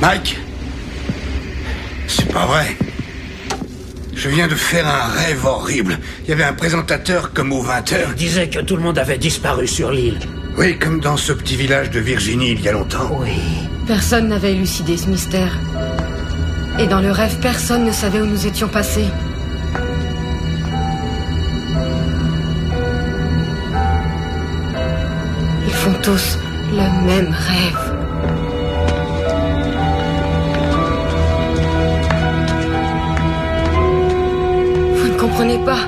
Mike? C'est pas vrai. Je viens de faire un rêve horrible. Il y avait un présentateur comme aux 20h. Il disait que tout le monde avait disparu sur l'île. Oui, comme dans ce petit village de Virginie il y a longtemps. Oui. Personne n'avait élucidé ce mystère. Et dans le rêve, personne ne savait où nous étions passés. Ils font tous le même rêve. Vous ne comprenez pas.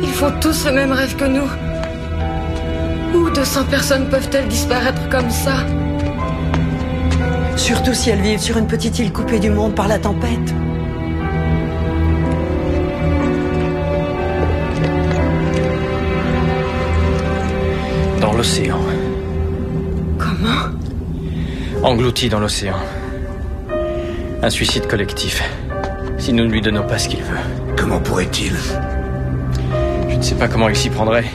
Ils font tous le même rêve que nous. Où 200 personnes peuvent-elles disparaître comme ça? Surtout si elles vivent sur une petite île coupée du monde par la tempête. Dans l'océan. Comment? Englouti dans l'océan. Un suicide collectif. Si nous ne lui donnons pas ce qu'il veut. Comment pourrait-il? Je ne sais pas comment il s'y prendrait.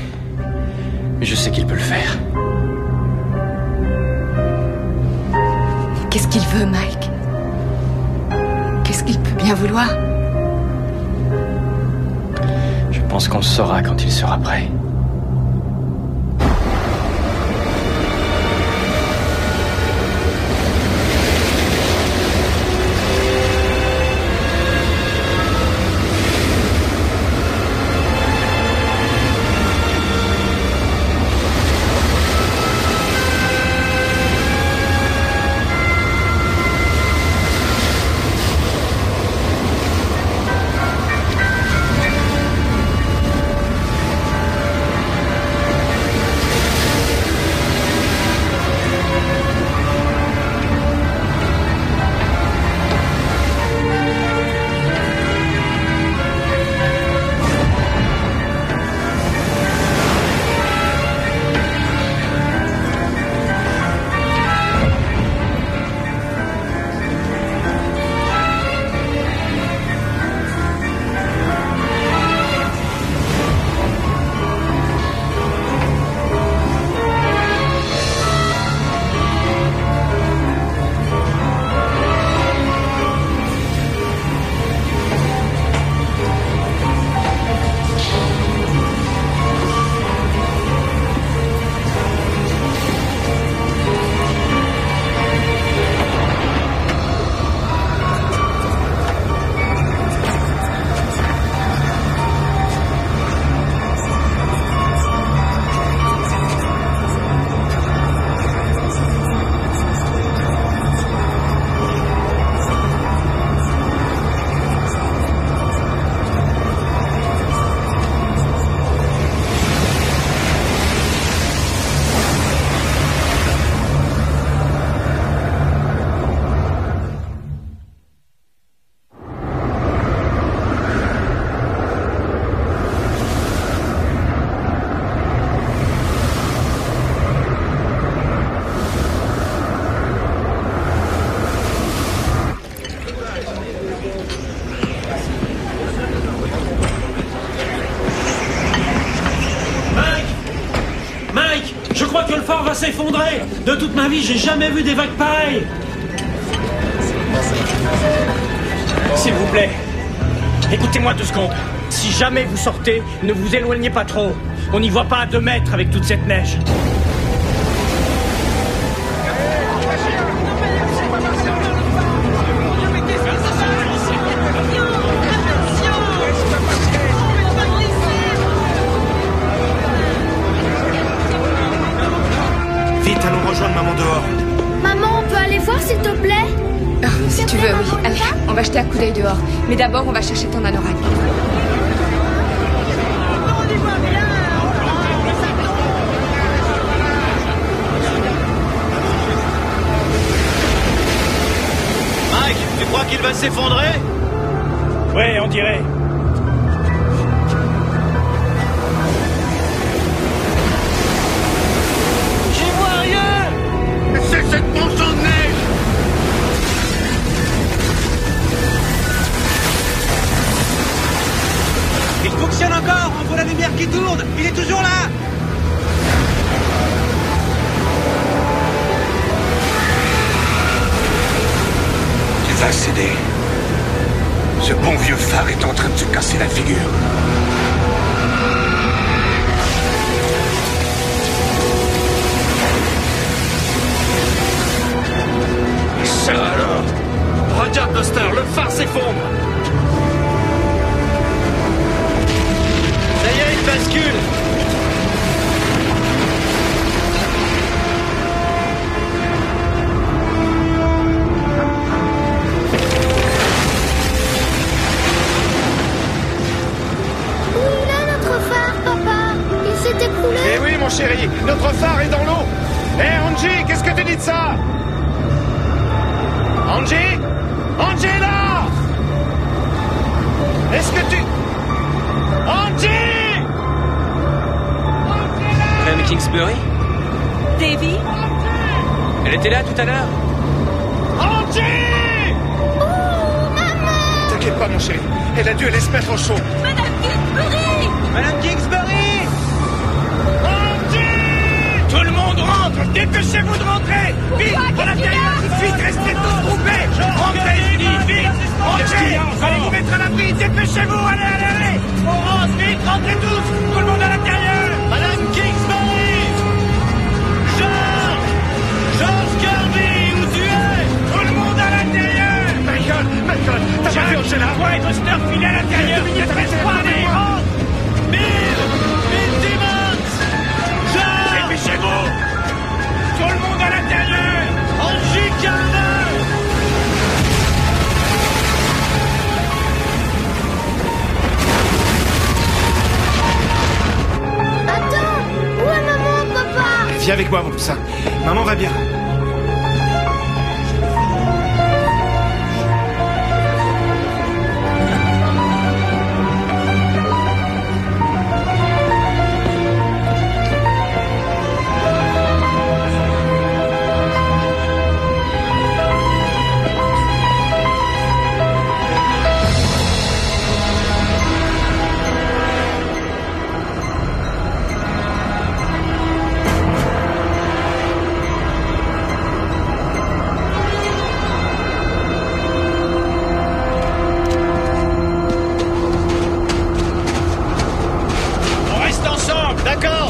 Mais je sais qu'il peut le faire. Qu'est-ce qu'il veut, Mike? Qu'est-ce qu'il peut bien vouloir? Je pense qu'on le saura quand il sera prêt. Va s'effondrer. De toute ma vie, j'ai jamais vu des vagues pareilles. S'il vous plaît, écoutez-moi 2 secondes. Si jamais vous sortez, ne vous éloignez pas trop. On n'y voit pas à 2 mètres avec toute cette neige. Allons rejoindre maman dehors. Maman, on peut aller voir s'il te plaît? Si tu veux, oui. Allez, on va jeter un coup d'œil dehors. Mais d'abord, on va chercher ton anorak. Mike, tu crois qu'il va s'effondrer? Ouais, on dirait. C'est cette montagne de neige! Il fonctionne encore, on voit la lumière qui tourne, il est toujours là! Regardez. Ce bon vieux phare est en train de se casser la figure. Ça alors! Regarde, Buster, le phare s'effondre! Ça y est, il bascule! Eh oui, mon chéri, notre phare est dans l'eau. Hé, Angie, qu'est-ce que tu dis de ça? Angie? Angie est là! Est-ce que tu... Angie! Angie est là! Madame Kingsbury? Davy? Elle était là tout à l'heure? Angie! Oh, maman! T'inquiète pas, mon chéri. Elle a dû aller se mettre au chaud. Madame Kingsbury! Madame Kingsbury! Tout le monde rentre! Dépêchez-vous de rentrer! Vite! À l'intérieur, tout de suite! Restez tous groupés! Rentrez, je dis! Vite! Rentrez! Allez vous mettre à l'abri! Dépêchez-vous! Allez, allez, allez! On rentre! Vite! Rentrez tous! Tout le monde à l'intérieur! Madame Kingsbury! George Kirby! Où tu es? Tout le monde à l'intérieur! Michael! T'as pas vu Angela? Toi et Buster, filez à l'intérieur! Allez, rentre! Bill Timmons! Dépêchez-vous! Tout le monde à l'intérieur! Angie Calvin! Attends! Où est maman, papa? Viens avec moi, mon poussin. Maman va bien.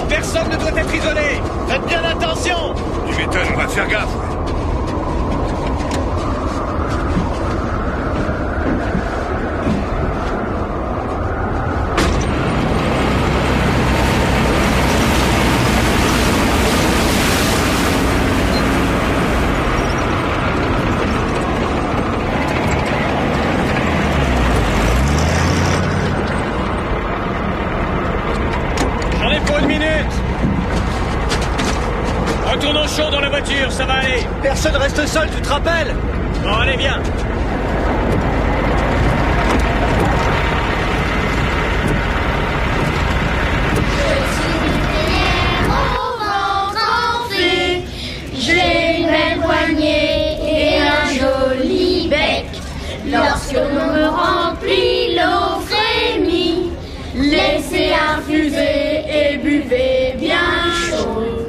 Personne ne doit être isolé. Faites bien attention. Tu m'étonnes, on va faire gaffe. J'en ai pour une minute. Retourne au chaud dans la voiture, ça va aller. Personne reste seul, tu te rappelles? Bon, allez, viens. J'ai une belle poignée et un joli bec. Lorsque l'on me remplit, l'eau frémit. Laissez infuser et buvez bien chaud.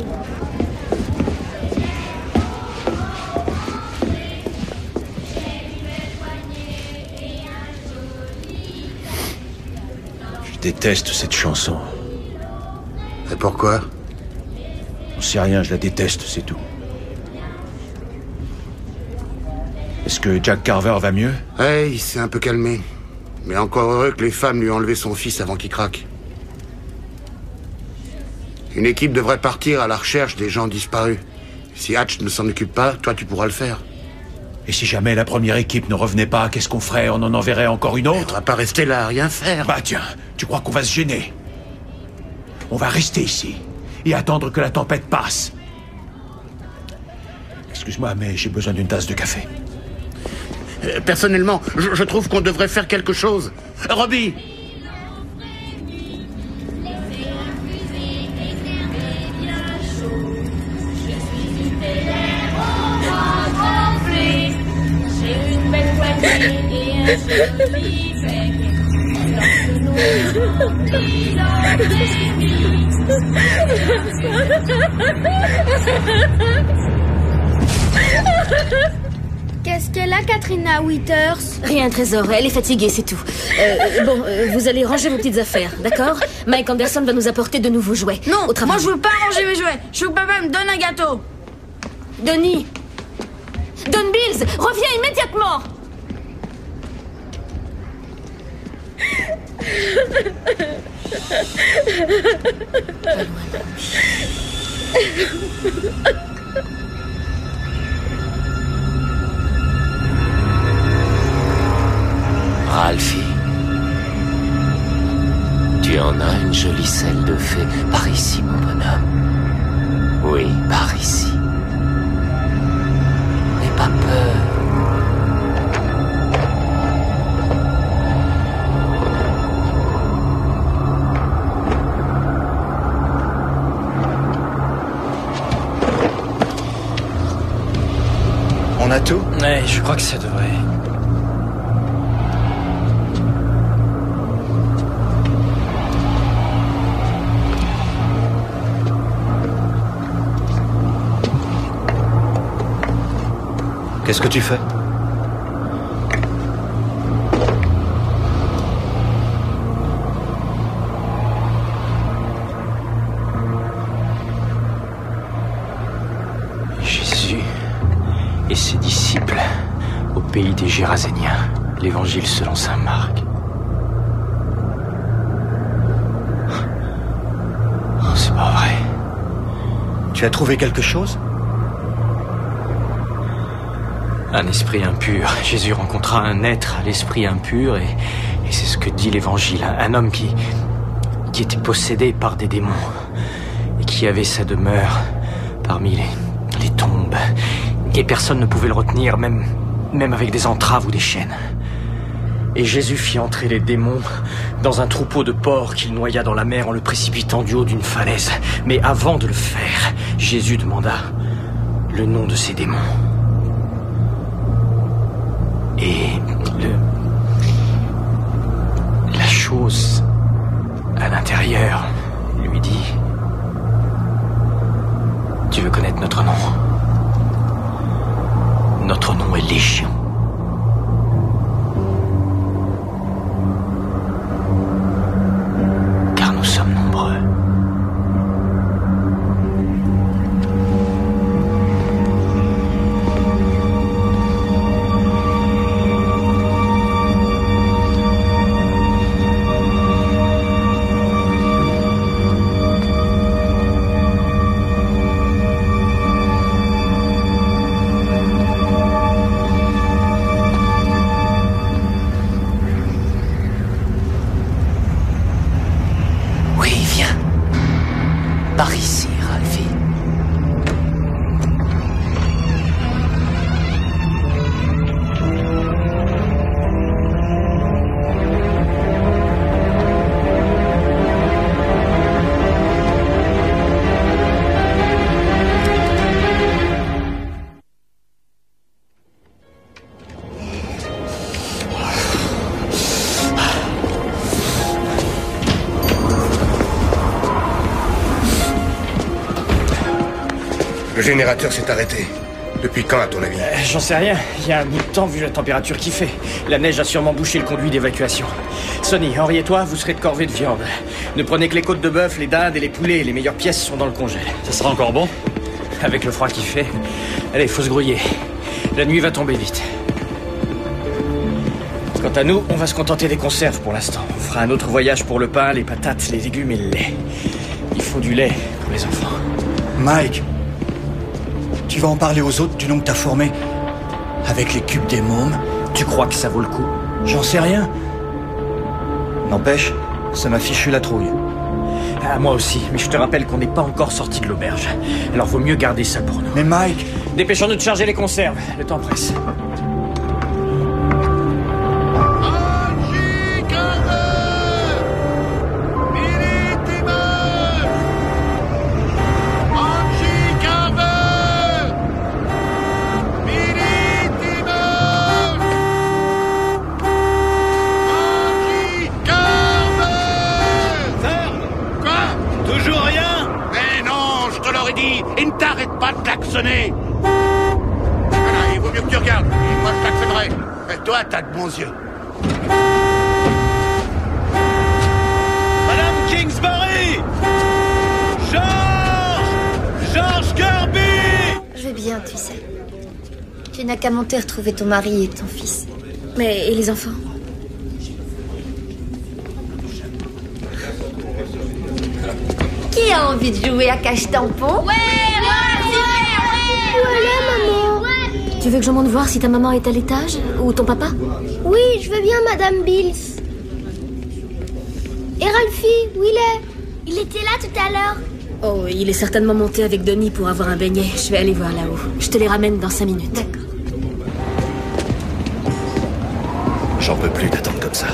Je déteste cette chanson. Et pourquoi? J'en sais rien, je la déteste, c'est tout. Est-ce que Jack Carver va mieux? Hey, il s'est un peu calmé. Mais encore heureux que les femmes lui ont enlevé son fils avant qu'il craque. Une équipe devrait partir à la recherche des gens disparus. Si Hatch ne s'en occupe pas, toi tu pourras le faire. Et si jamais la première équipe ne revenait pas, qu'est-ce qu'on ferait? On en enverrait encore une On autre? va pas rester là à rien faire. Bah tiens, tu crois qu'on va se gêner? On va rester ici et attendre que la tempête passe. Excuse-moi, mais j'ai besoin d'une tasse de café. Personnellement, je trouve qu'on devrait faire quelque chose. Robbie! J'ai une belle poignée et un joli bec. Lorsque nous remplit, l'eau frémit. Qu'est-ce qu'elle a, Katrina Withers? Rien, Trésor, elle est fatiguée, c'est tout. Vous allez ranger vos petites affaires, d'accord? Mike Anderson va nous apporter de nouveaux jouets. Non, au travail. moi je veux pas ranger mes jouets. Je veux que papa me donne un gâteau. Donnie! Don Bills, reviens immédiatement! Ralphie, tu en as une jolie selle de fée. Par ici, mon bonhomme. Oui, par ici. N'aie pas peur. On a tout? Ouais, je crois que ça devrait. Qu'est-ce que tu fais? Jésus et ses disciples au pays des Géraséniens. L'évangile selon saint Marc. Oh, c'est pas vrai. Tu as trouvé quelque chose? Un esprit impur. Jésus rencontra un être à l'esprit impur et c'est ce que dit l'évangile. Un homme qui était possédé par des démons et qui avait sa demeure parmi les tombes. Et personne ne pouvait le retenir, même avec des entraves ou des chaînes. Et Jésus fit entrer les démons dans un troupeau de porcs qu'il noya dans la mer en le précipitant du haut d'une falaise. Mais avant de le faire, Jésus demanda le nom de ces démons. Et la chose à l'intérieur lui dit: tu veux connaître notre nom? Notre nom est Légion. Car nous sommes nombreux. Par ici, Ralphie. Le générateur s'est arrêté. Depuis quand, à ton avis? J'en sais rien. Il y a un bout de temps, vu la température qu'il fait. La neige a sûrement bouché le conduit d'évacuation. Sonny, Henri et toi, vous serez de corvée de viande. Ne prenez que les côtes de bœuf, les dindes et les poulets. Les meilleures pièces sont dans le congèle. Ça sera encore bon? Avec le froid qu'il fait. Allez, faut se grouiller. La nuit va tomber vite. Quant à nous, on va se contenter des conserves pour l'instant. On fera un autre voyage pour le pain, les patates, les légumes et le lait. Il faut du lait pour les enfants. Mike, tu vas en parler aux autres du nom que t'as formé avec les cubes des mômes? Tu crois que ça vaut le coup? J'en sais rien. N'empêche, ça m'a fichu la trouille. Ah, moi aussi, mais je te rappelle qu'on n'est pas encore sorti de l'auberge. Alors vaut mieux garder ça pour nous. Mais Mike... Dépêchons-nous de charger les conserves. Le temps presse. Et ne t'arrête pas de klaxonner. Voilà, et vaut mieux que tu regardes. Et moi, je t'actionnerai. Et toi, t'as de bons yeux. Madame Kingsbury! George Kirby! Je vais bien, tu sais. Tu n'as qu'à monter retrouver ton mari et ton fils. Mais et les enfants? Qui a envie de jouer à cache-tampon? Ouais. Voilà, maman. Tu veux que je monte voir si ta maman est à l'étage? Ou ton papa? Oui, je veux bien, Madame Bills. Et Ralphie, où il est? Il était là tout à l'heure. Oh, il est certainement monté avec Denis pour avoir un beignet. Je vais aller voir là-haut. Je te les ramène dans 5 minutes. D'accord. J'en peux plus d'attendre comme ça.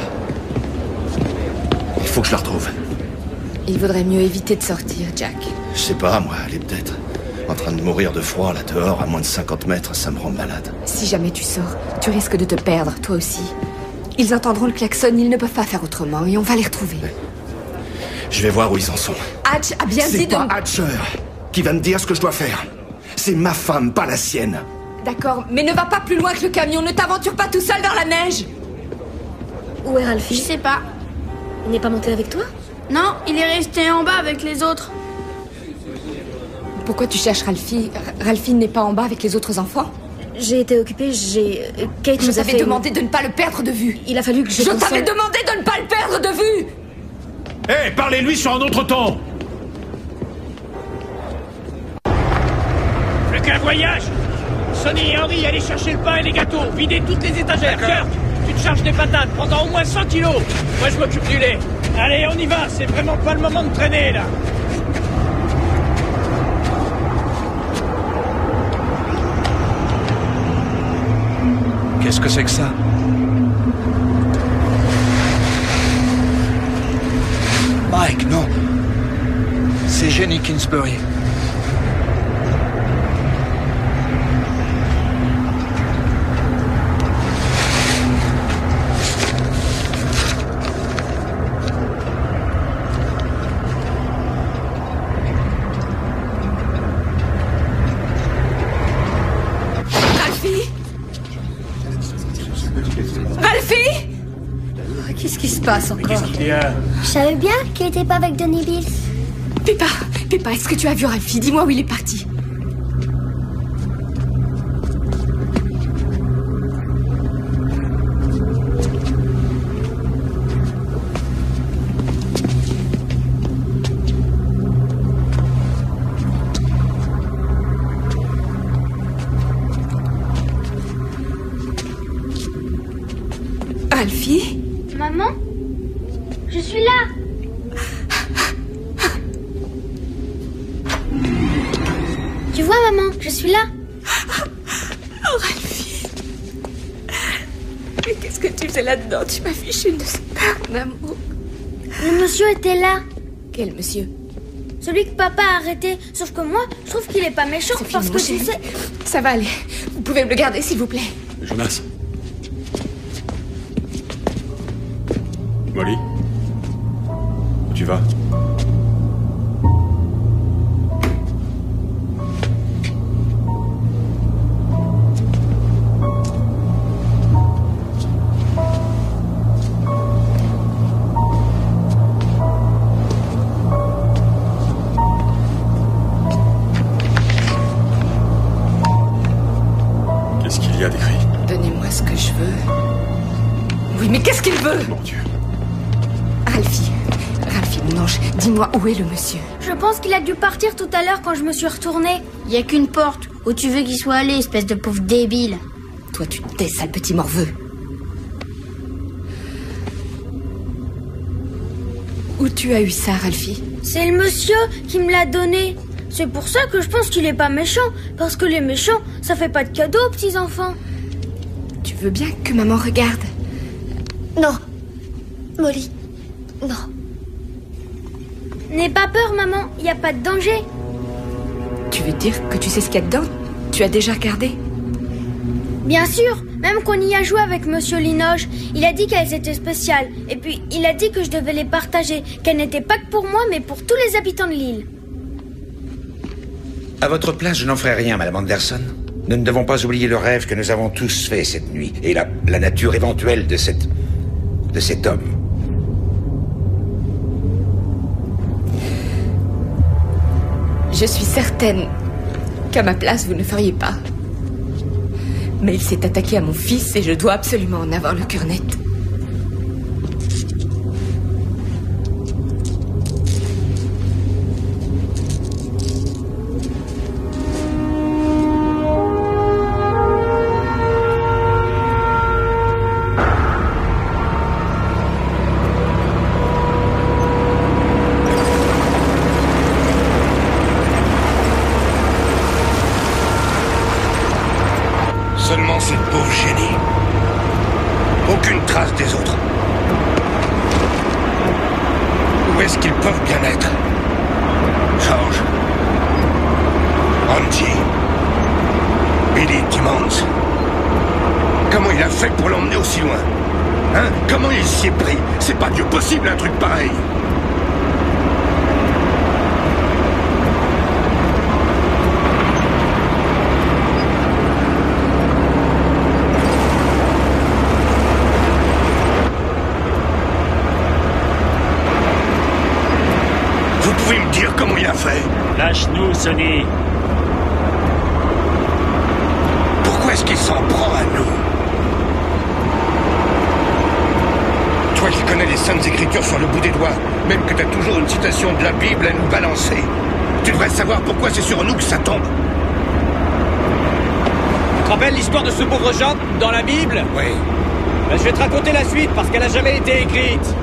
Il faut que je la retrouve. Il vaudrait mieux éviter de sortir, Jack. Je sais pas, moi, elle est peut-être en train de mourir de froid là dehors, à moins de 50 mètres, ça me rend malade. Si jamais tu sors, tu risques de te perdre, toi aussi. Ils entendront le klaxon, ils ne peuvent pas faire autrement, et on va les retrouver. Je vais voir où ils en sont. Hatch a bien dit C'est de... pas Hatcher qui va me dire ce que je dois faire. C'est ma femme, pas la sienne. D'accord, mais ne va pas plus loin que le camion, ne t'aventure pas tout seul dans la neige. Où est Ralphie? Je sais pas. Il n'est pas monté avec toi? Non, il est resté en bas avec les autres. Pourquoi tu cherches Ralphie? Ralphie n'est pas en bas avec les autres enfants? J'ai été occupée, Kate Je nous a t'avais fait... demandé de ne pas le perdre de vue. Il a fallu que je t'avais demandé de ne pas le perdre de vue. Hé, parlez-lui sur un autre ton. Plus qu'un voyage. Sonny et Henry, allez chercher le pain et les gâteaux. Videz toutes les étagères. Kirk, tu te charges des patates. Prends-en au moins 100 kilos. Moi, je m'occupe du lait. Allez, on y va. C'est vraiment pas le moment de traîner, là. Qu'est-ce que c'est que ça? Mike, non. C'est Jenny Kingsbury. Qu'est-ce qui se passe encore? Je savais bien qu'il était pas avec Denis Bills. Peppa, est-ce que tu as vu Ralphie? Dis-moi où il est parti. Ralphie? Maman? Je suis là. Tu vois, maman, je suis là. Oh, Ralphie. Mais qu'est-ce que tu fais là-dedans? Tu m'as fiché une super d'amour. Le monsieur était là. Quel monsieur? Celui que papa a arrêté. Sauf que moi, je trouve qu'il est pas méchant parce que tu sais... Ça va aller. Vous pouvez me le garder, s'il vous plaît. Jonas. Molly? Où tu vas? Qu'est-ce qu'il y a d'écrit? Donnez-moi ce que je veux. Oui, mais qu'est-ce qu'il veut? Mon Dieu. Ralphie, mon ange, dis-moi où est le monsieur? Je pense qu'il a dû partir tout à l'heure quand je me suis retournée. Il y a qu'une porte. Où tu veux qu'il soit allé, espèce de pauvre débile? Toi, tu te tais, sale petit morveux. Où tu as eu ça, Ralphie? C'est le monsieur qui me l'a donné. C'est pour ça que je pense qu'il est pas méchant. Parce que les méchants, ça fait pas de cadeaux aux petits-enfants. Tu veux bien que maman regarde? Non. Molly. Non. N'aie pas peur, maman. Il n'y a pas de danger. Tu veux dire que tu sais ce qu'il y a dedans? Tu as déjà regardé? Bien sûr. Même qu'on y a joué avec Monsieur Linoge. Il a dit qu'elles étaient spéciales. Et puis, il a dit que je devais les partager. Qu'elles n'étaient pas que pour moi, mais pour tous les habitants de l'île. À votre place, je n'en ferai rien, Madame Anderson. Nous ne devons pas oublier le rêve que nous avons tous fait cette nuit, et la nature éventuelle de cet homme. Je suis certaine qu'à ma place, vous ne feriez pas. Mais il s'est attaqué à mon fils et je dois absolument en avoir le cœur net. Seulement cette pauvre Jenny. Aucune trace des autres. Où est-ce qu'ils peuvent bien être? George, Angie, Billy Timmons. Comment il a fait pour l'emmener aussi loin? Hein? Comment il s'y est pris? C'est pas Dieu possible un truc pareil. Vous pouvez me dire comment il a fait? Lâche-nous, Sonny. Pourquoi est-ce qu'il s'en prend à nous? Toi qui connais les saintes écritures sur le bout des doigts, même que t'as toujours une citation de la Bible à nous balancer, tu devrais savoir pourquoi c'est sur nous que ça tombe. Tu te rappelles l'histoire de ce pauvre Job dans la Bible? Oui. Ben, je vais te raconter la suite parce qu'elle n'a jamais été écrite.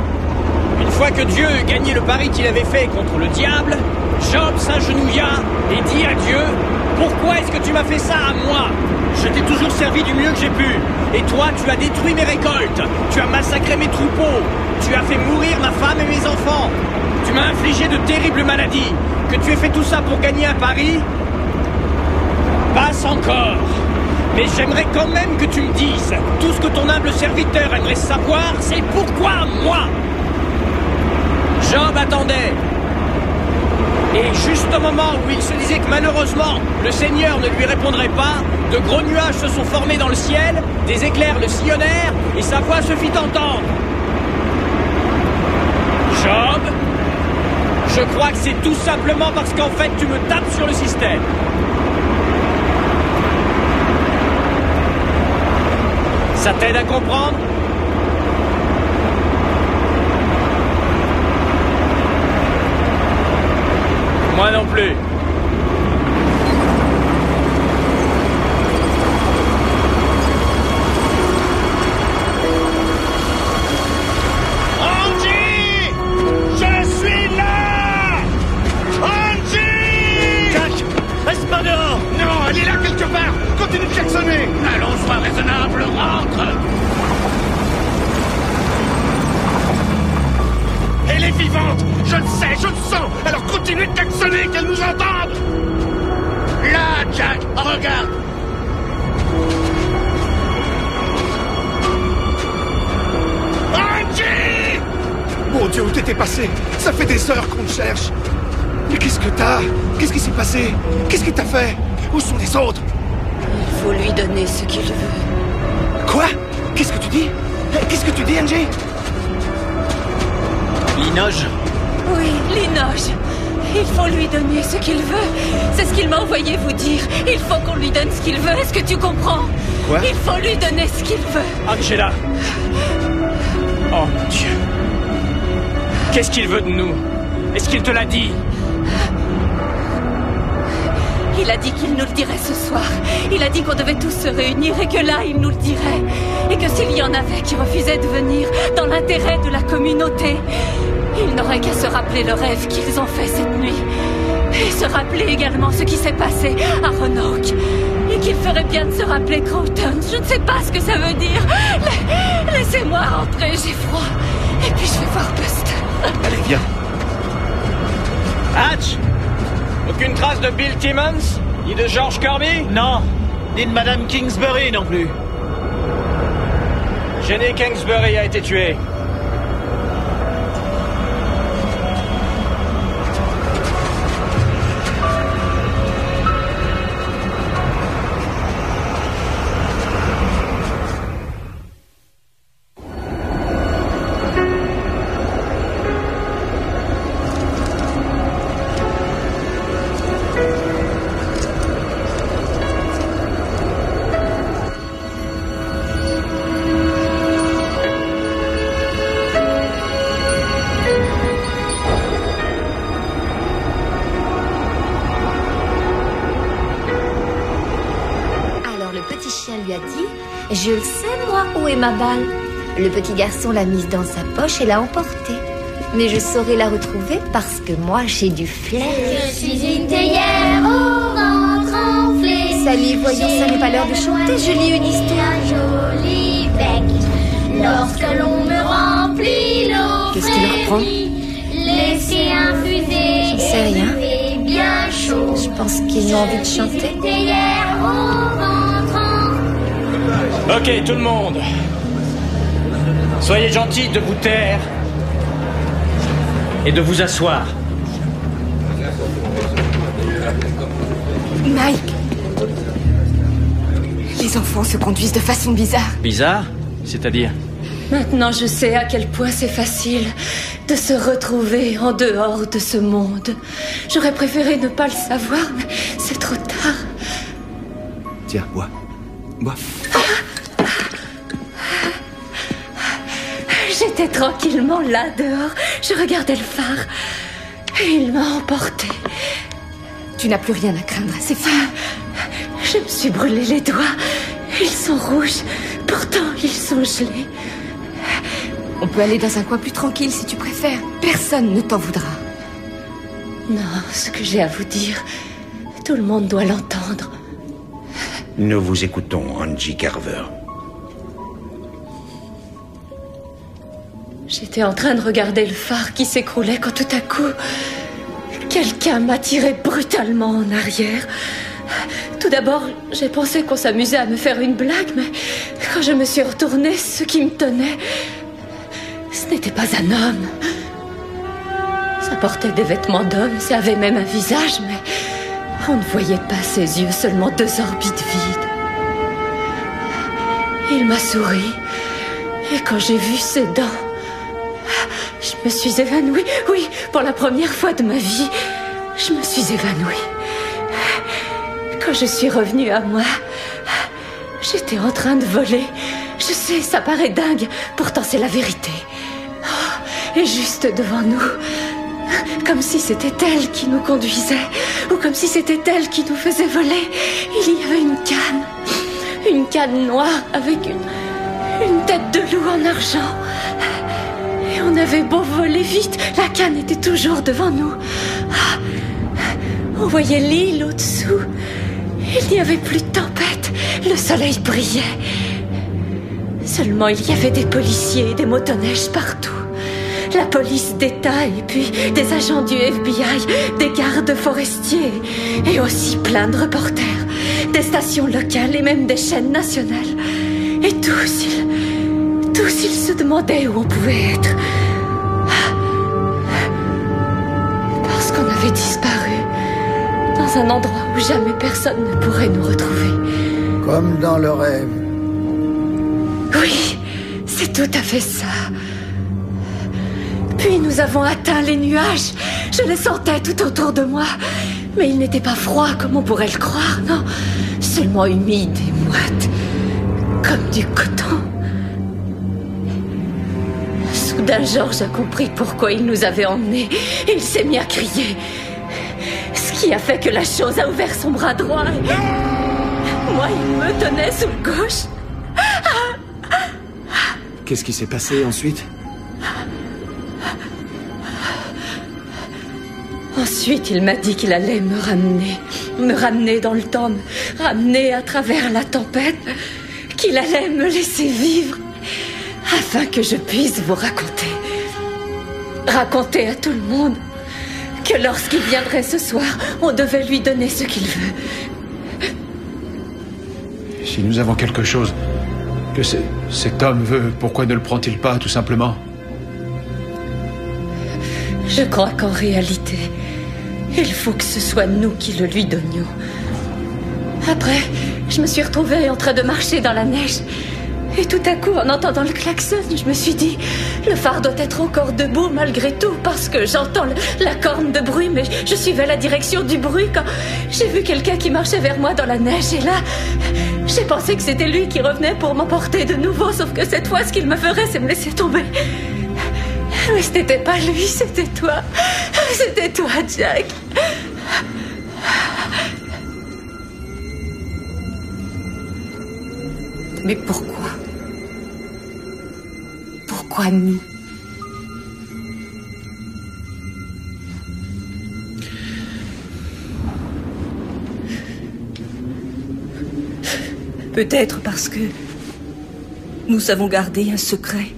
Une fois que Dieu eut gagné le pari qu'il avait fait contre le diable, Job s'agenouilla et dit à Dieu: pourquoi est-ce que tu m'as fait ça à moi? Je t'ai toujours servi du mieux que j'ai pu. Et toi, tu as détruit mes récoltes. Tu as massacré mes troupeaux. Tu as fait mourir ma femme et mes enfants. Tu m'as infligé de terribles maladies. Que tu aies fait tout ça pour gagner un pari? Passe encore. Mais j'aimerais quand même que tu me dises, tout ce que ton humble serviteur aimerait savoir, c'est pourquoi moi? Job attendait. Et juste au moment où il se disait que malheureusement, le Seigneur ne lui répondrait pas, de gros nuages se sont formés dans le ciel, des éclairs le sillonnèrent, et sa voix se fit entendre. Job, je crois que c'est tout simplement parce qu'en fait tu me tapes sur le système. Ça t'aide à comprendre? Moi non plus. Angie! Je suis là! Angie! Jack, reste pas dehors! Non, elle est là quelque part! Continue de klaxonner! Allons, sois raisonnable, rentre! Elle est vivante! Je le sais, je le sens! Alors continue de klaxonner, qu'elle nous entende! Là, Jack, regarde! Angie! Mon Dieu, où t'étais passé? Ça fait des heures qu'on te cherche! Mais qu'est-ce que t'as? Qu'est-ce qui s'est passé? Qu'est-ce qu'il t'a fait? Où sont les autres? Il faut lui donner ce qu'il veut. Quoi? Qu'est-ce que tu dis? Qu'est-ce que tu dis, Angie? Linoge? Oui, Linoge. Il faut lui donner ce qu'il veut. C'est ce qu'il m'a envoyé vous dire. Il faut qu'on lui donne ce qu'il veut. Est-ce que tu comprends? Quoi? Il faut lui donner ce qu'il veut. Angela! Oh mon Dieu! Qu'est-ce qu'il veut de nous? Est-ce qu'il te l'a dit? Il a dit qu'il nous le dirait ce soir. Il a dit qu'on devait tous se réunir et que là, il nous le dirait. Et que s'il y en avait qui refusaient de venir dans l'intérêt de la communauté, ils n'auraient qu'à se rappeler le rêve qu'ils ont fait cette nuit. Et se rappeler également ce qui s'est passé à Roanoke. Et qu'il ferait bien de se rappeler Crowton. Je ne sais pas ce que ça veut dire. Laissez-moi rentrer, j'ai froid. Et puis je vais voir Buster. Allez, viens. Hatch! Aucune trace de Bill Timmons? Ni de George Kirby? Non, ni de Madame Kingsbury non plus. Jenny Kingsbury a été tuée. quelqu'un lui a dit, je le sais moi, où est ma balle. Le petit garçon l'a mise dans sa poche et l'a emportée. Mais je saurai la retrouver parce que moi j'ai du flair. Je suis une théière au ventre enflé. Salut, voyons, ça n'est pas l'heure de chanter, je lis une histoire. Un joli bec. Lorsque l'on me remplit l'eau. Qu'est-ce qui leur prend? Laissez infuser. J'en sais rien. Bien chaud. Je pense qu'ils ont envie de chanter. Théière au ventre enflé. Ok, tout le monde. Soyez gentils de vous taire. Et de vous asseoir. Mike. Les enfants se conduisent de façon bizarre. Bizarre? C'est-à-dire? Maintenant, je sais à quel point c'est facile de se retrouver en dehors de ce monde. J'aurais préféré ne pas le savoir, mais c'est trop tard. Tiens, bois. Bois. J'étais tranquillement là, dehors. Je regardais le phare. Et il m'a emporté. Tu n'as plus rien à craindre, c'est fini. Je me suis brûlé les doigts. Ils sont rouges. Pourtant, ils sont gelés. On peut aller dans un coin plus tranquille si tu préfères. Personne ne t'en voudra. Non, ce que j'ai à vous dire, tout le monde doit l'entendre. Nous vous écoutons, Angie Carver. J'étais en train de regarder le phare qui s'écroulait quand tout à coup, quelqu'un m'a tiré brutalement en arrière. Tout d'abord, j'ai pensé qu'on s'amusait à me faire une blague, mais quand je me suis retournée, ce qui me tenait, ce n'était pas un homme. Ça portait des vêtements d'homme, ça avait même un visage, mais on ne voyait pas ses yeux, seulement 2 orbites vides. Il m'a souri, et quand j'ai vu ses dents, je me suis évanouie. Oui, pour la première fois de ma vie, je me suis évanouie. Quand je suis revenue à moi, j'étais en train de voler. Je sais, ça paraît dingue, pourtant c'est la vérité. Oh, et juste devant nous, comme si c'était elle qui nous conduisait, ou comme si c'était elle qui nous faisait voler, il y avait une canne noire avec une tête de loup en argent. Et on avait beau voler vite, la canne était toujours devant nous. On voyait l'île au-dessous. Il n'y avait plus de tempête. Le soleil brillait. Seulement, il y avait des policiers et des motoneiges partout. La police d'État et puis des agents du FBI, des gardes forestiers et aussi plein de reporters, des stations locales et même des chaînes nationales. Et tous ils se demandaient où on pouvait être. Parce qu'on avait disparu dans un endroit où jamais personne ne pourrait nous retrouver. Comme dans le rêve. Oui, c'est tout à fait ça. Puis nous avons atteint les nuages. Je les sentais tout autour de moi. Mais ils n'étaient pas froids comme on pourrait le croire, non. Seulement humides et moites. Comme du coton. Soudain, Georges a compris pourquoi il nous avait emmenés. Il s'est mis à crier. Ce qui a fait que la chose a ouvert son bras droit. Et moi, il me tenait sous le gauche. Qu'est-ce qui s'est passé ensuite? Ensuite, il m'a dit qu'il allait me ramener dans le temps, me ramener à travers la tempête, qu'il allait me laisser vivre, afin que je puisse vous raconter à tout le monde que lorsqu'il viendrait ce soir, on devait lui donner ce qu'il veut. Si nous avons quelque chose que cet homme veut, pourquoi ne le prend-il pas, tout simplement? Je crois qu'en réalité, il faut que ce soit nous qui le lui donnions. Après, je me suis retrouvée en train de marcher dans la neige. Et tout à coup, en entendant le klaxon, je me suis dit, le phare doit être encore debout malgré tout, parce que j'entends la corne de bruit, mais je suivais la direction du bruit quand j'ai vu quelqu'un qui marchait vers moi dans la neige. Et là, j'ai pensé que c'était lui qui revenait pour m'emporter de nouveau, sauf que cette fois, ce qu'il me ferait, c'est me laisser tomber. Mais ce n'était pas lui, c'était toi. C'était toi, Jack. Mais pourquoi? Pourquoi nous? Peut-être parce que nous avons gardé un secret.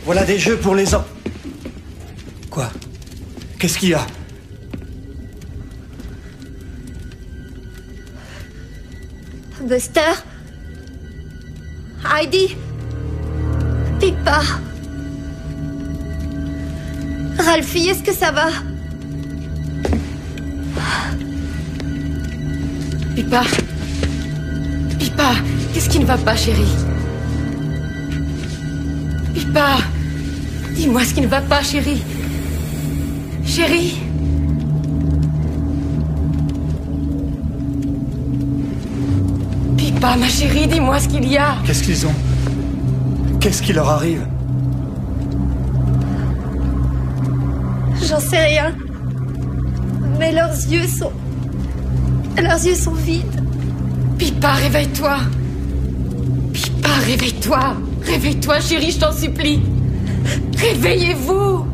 Voilà des jeux pour les enfants. Quoi? Qu'est-ce qu'il y a? Buster? Heidi? Pippa? Ralphie, est-ce que ça va? Pippa? Pippa, qu'est-ce qui ne va pas, chérie? Pippa, dis-moi ce qui ne va pas, chérie. Chérie? Pippa, ma chérie, dis-moi ce qu'il y a. Qu'est-ce qu'ils ont? Qu'est-ce qui leur arrive? J'en sais rien. Mais leurs yeux sont vides. Pippa, réveille-toi. Pippa, réveille-toi. Réveille-toi, chérie, je t'en supplie. Réveillez-vous.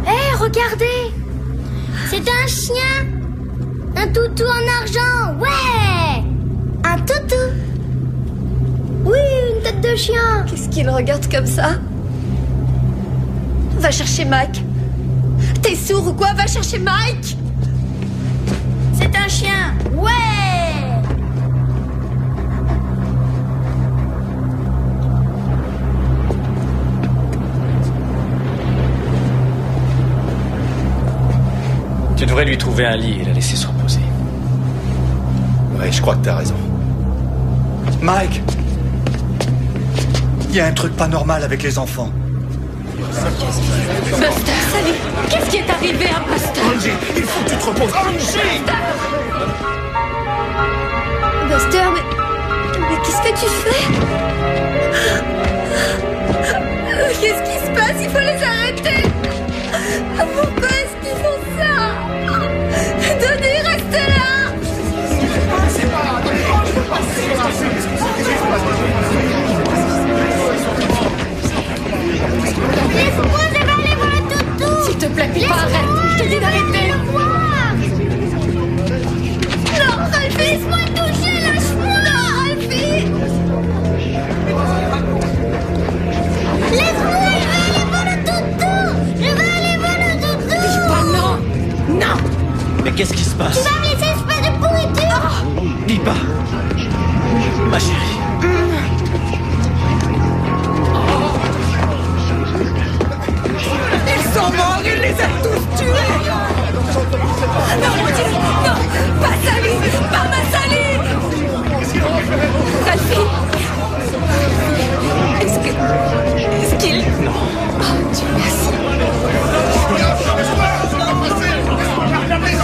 Hé, regardez! C'est un chien! Un toutou en argent! Ouais! Un toutou! Oui, une tête de chien! Qu'est-ce qu'il regarde comme ça? Va chercher Mike. T'es sourd ou quoi? Va chercher Mike. C'est un chien! Ouais! Tu devrais lui trouver un lit et la laisser se reposer. Ouais, je crois que t'as raison. Mike! Il y a un truc pas normal avec les enfants. Buster, salut! Qu'est-ce qui est arrivé à Buster? Angie, il faut que tu te reposes! Angie! Buster, mais qu'est-ce que tu fais? Qu'est-ce qui se passe? Il faut les arrêter! Pourquoi est-ce qu'ils font ça? Donnez, restez là! Laisse-moi, je vais aller voir le toutou! S'il te plaît, Pippa, arrête! Je te dis d'arrêter! Non, Ralphie, laisse-moi le toucher, lâche-moi! Non, Ralphie! Laisse-moi, je vais aller voir le toutou! Je vais aller voir le toutou! Pippa, non! Non! Mais qu'est-ce qui se Tu passe? vas me laisser, espèce de pourriture! Pippa! Ma chérie! Ils sont morts, il les a tous tués! Non, mon Dieu, non! Pas Sally! Pas ma Sally! Ralphie! Est-ce qu'il... Non. Oh, Dieu merci.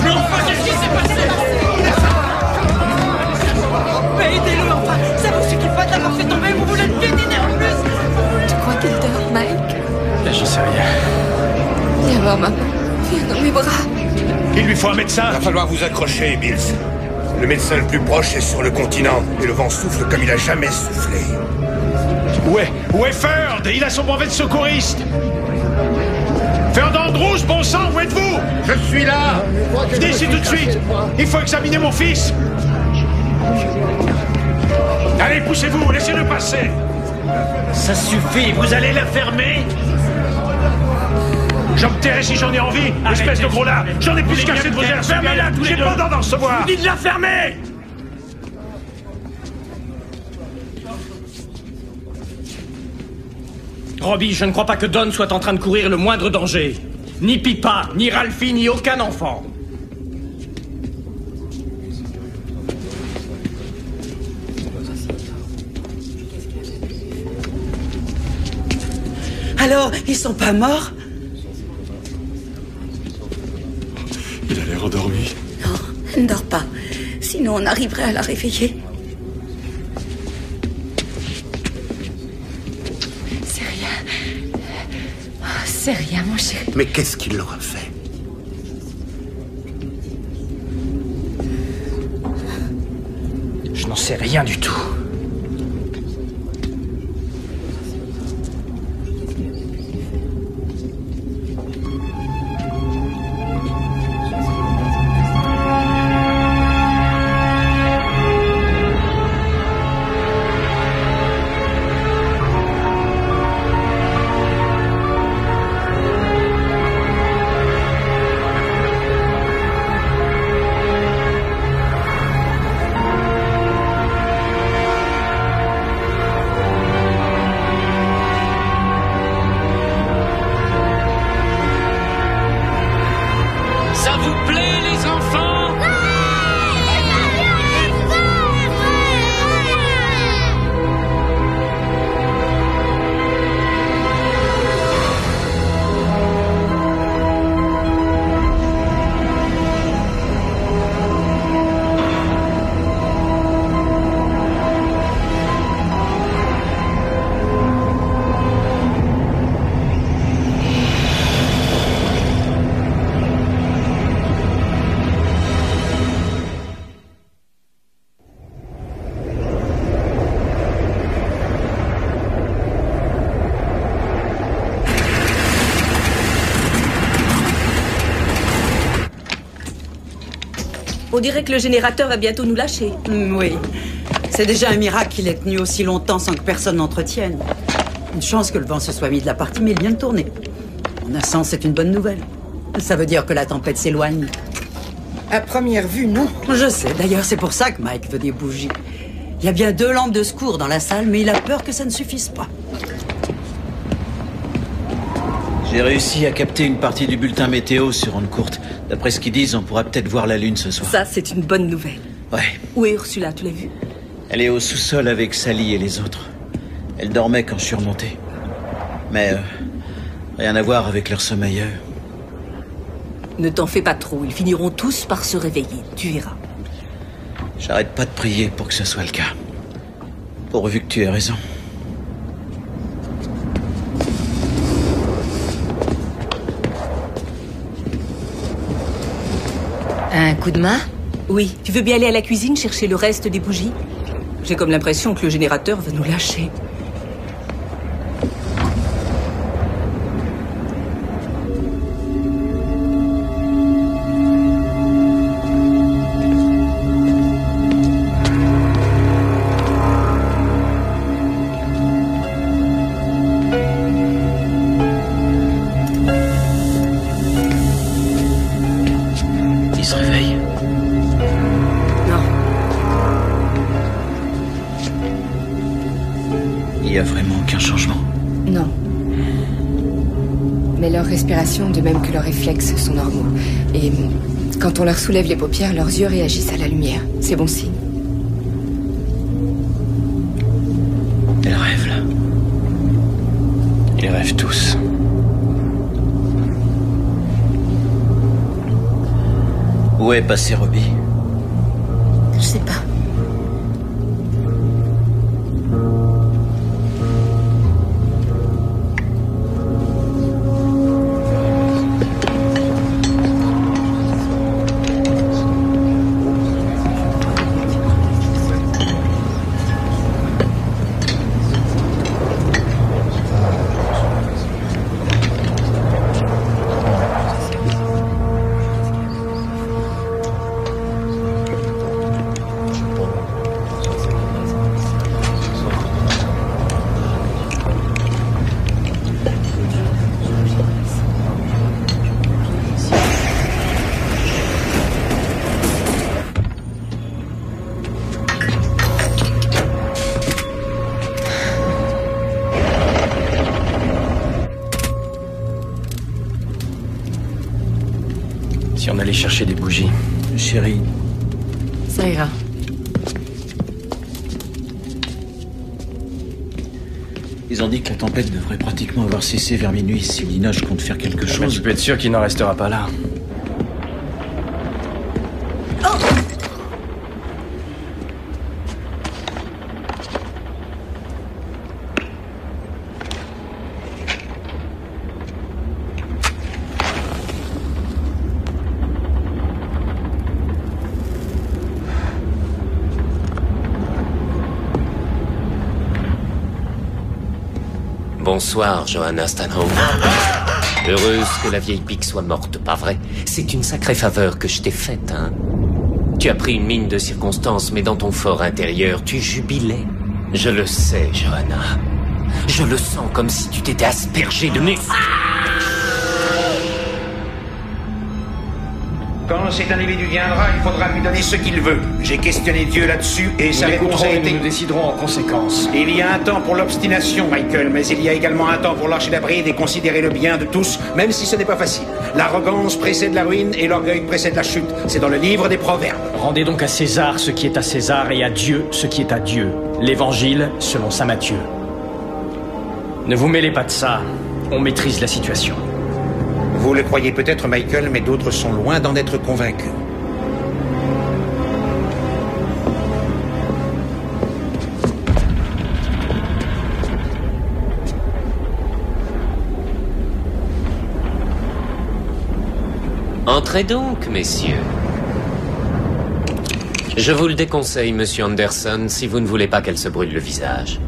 Mais enfin, qu'est-ce qui s'est passé? Mais aidez-le, enfin! Ça vous suffit pas d'avoir fait tomber, vous voulez le piétiner en plus! Tu crois qu'il dort, Mike? J'en sais rien. Viens voir maman. Viens dans mes bras. Il lui faut un médecin. Il va falloir vous accrocher, Bills. Le médecin le plus proche est sur le continent, et le vent souffle comme il a jamais soufflé. Où est Ferd? Il a son brevet de secouriste. Ferd Andrews, bon sang, où êtes-vous? Je suis là! Venez ici tout de suite. Il faut examiner mon fils. Allez, poussez-vous, laissez-le passer. Ça suffit, vous allez la fermer? J'en me tairai si j'en ai envie, espèce de gros lard. J'en ai plus qu'assez de vos airs. Fermez-la tous les J'ai deux. pas d'en recevoir. Dites de la fermer! Robbie, je ne crois pas que Don soit en train de courir le moindre danger. Ni Pippa, ni Ralphie, ni aucun enfant. Alors, ils sont pas morts? Il a l'air endormi. Non, elle ne dort pas. Sinon, on arriverait à la réveiller. C'est rien. sais rien, mon chéri. Mais qu'est-ce qu'il leur a fait? Je n'en sais rien du tout. On dirait que le générateur va bientôt nous lâcher. Oui. C'est déjà un miracle qu'il ait tenu aussi longtemps sans que personne n'entretienne. Une chance que le vent se soit mis de la partie, mais il vient de tourner. En un sens, c'est une bonne nouvelle. Ça veut dire que la tempête s'éloigne. À première vue, non. Je sais. D'ailleurs, c'est pour ça que Mike veut des bougies. Il y a bien 2 lampes de secours dans la salle, mais il a peur que ça ne suffise pas. J'ai réussi à capter une partie du bulletin météo sur onde courte. D'après ce qu'ils disent, on pourra peut-être voir la lune ce soir. Ça, c'est une bonne nouvelle. Ouais. Où est Ursula, tu l'as vue? Elle est au sous-sol avec Sally et les autres. Elle dormait quand je suis remonté. Mais rien à voir avec leur sommeil. Ne t'en fais pas trop, ils finiront tous par se réveiller, tu verras. J'arrête pas de prier pour que ce soit le cas. Pourvu que tu aies raison. Un coup de main? Oui. Tu veux bien aller à la cuisine chercher le reste des bougies? J'ai comme l'impression que le générateur va nous lâcher. De même que leurs réflexes sont normaux. Et quand on leur soulève les paupières, leurs yeux réagissent à la lumière. C'est bon signe. Elle rêve, là. Ils rêvent tous. Où est passé Robbie? Je sais pas. Si on allait chercher des bougies. Chérie. Ça ira. Ils ont dit que la tempête devrait pratiquement avoir cessé vers minuit si Linoche compte faire quelque chose. Mais tu peux être sûr qu'il n'en restera pas là. Bonsoir, Johanna Stanhope. Heureuse que la vieille pique soit morte, pas vrai? C'est une sacrée faveur que je t'ai faite, hein? Tu as pris une mine de circonstance, mais dans ton fort intérieur, tu jubilais. Je le sais, Johanna. Je le sens comme si tu t'étais aspergé de muscles. Quand cet individu viendra, il faudra lui donner ce qu'il veut. J'ai questionné Dieu là-dessus et sa réponse a été... Nous déciderons en conséquence. Il y a un temps pour l'obstination, Michael, mais il y a également un temps pour lâcher la bride et considérer le bien de tous, même si ce n'est pas facile. L'arrogance précède la ruine et l'orgueil précède la chute. C'est dans le livre des Proverbes. Rendez donc à César ce qui est à César et à Dieu ce qui est à Dieu. L'Évangile selon saint Matthieu. Ne vous mêlez pas de ça. On maîtrise la situation. Vous le croyez peut-être, Michael, mais d'autres sont loin d'en être convaincus. Entrez donc, messieurs. Je vous le déconseille, monsieur Anderson, si vous ne voulez pas qu'elle se brûle le visage.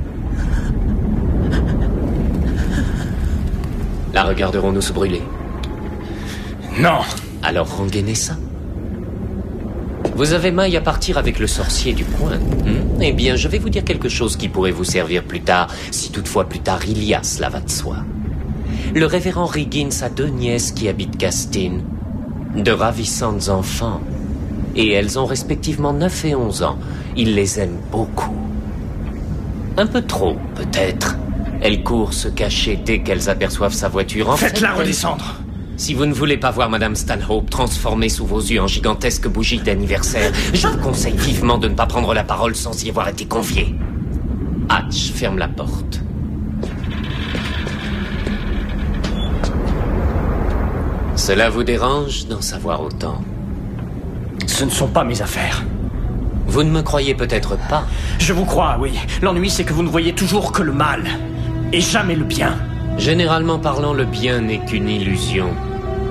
La regarderons-nous se brûler? Non. Alors rengainez ça. Vous avez maille à partir avec le sorcier du coin. Eh bien, je vais vous dire quelque chose qui pourrait vous servir plus tard, si toutefois plus tard il y a, cela va de soi. Le révérend Riggins a 2 nièces qui habitent Castine. De ravissantes enfants. Et elles ont respectivement 9 et 11 ans. Il les aime beaucoup. Un peu trop, peut-être. Elles courent se cacher dès qu'elles aperçoivent sa voiture. Faites-la redescendre. Si vous ne voulez pas voir Madame Stanhope transformée sous vos yeux en gigantesque bougie d'anniversaire, je vous conseille vivement de ne pas prendre la parole sans y avoir été convié. Hatch, ferme la porte. Cela vous dérange d'en savoir autant? Ce ne sont pas mes affaires. Vous ne me croyez peut-être pas. Je vous crois, oui. L'ennui, c'est que vous ne voyez toujours que le mal. Et jamais le bien. Généralement parlant, le bien n'est qu'une illusion.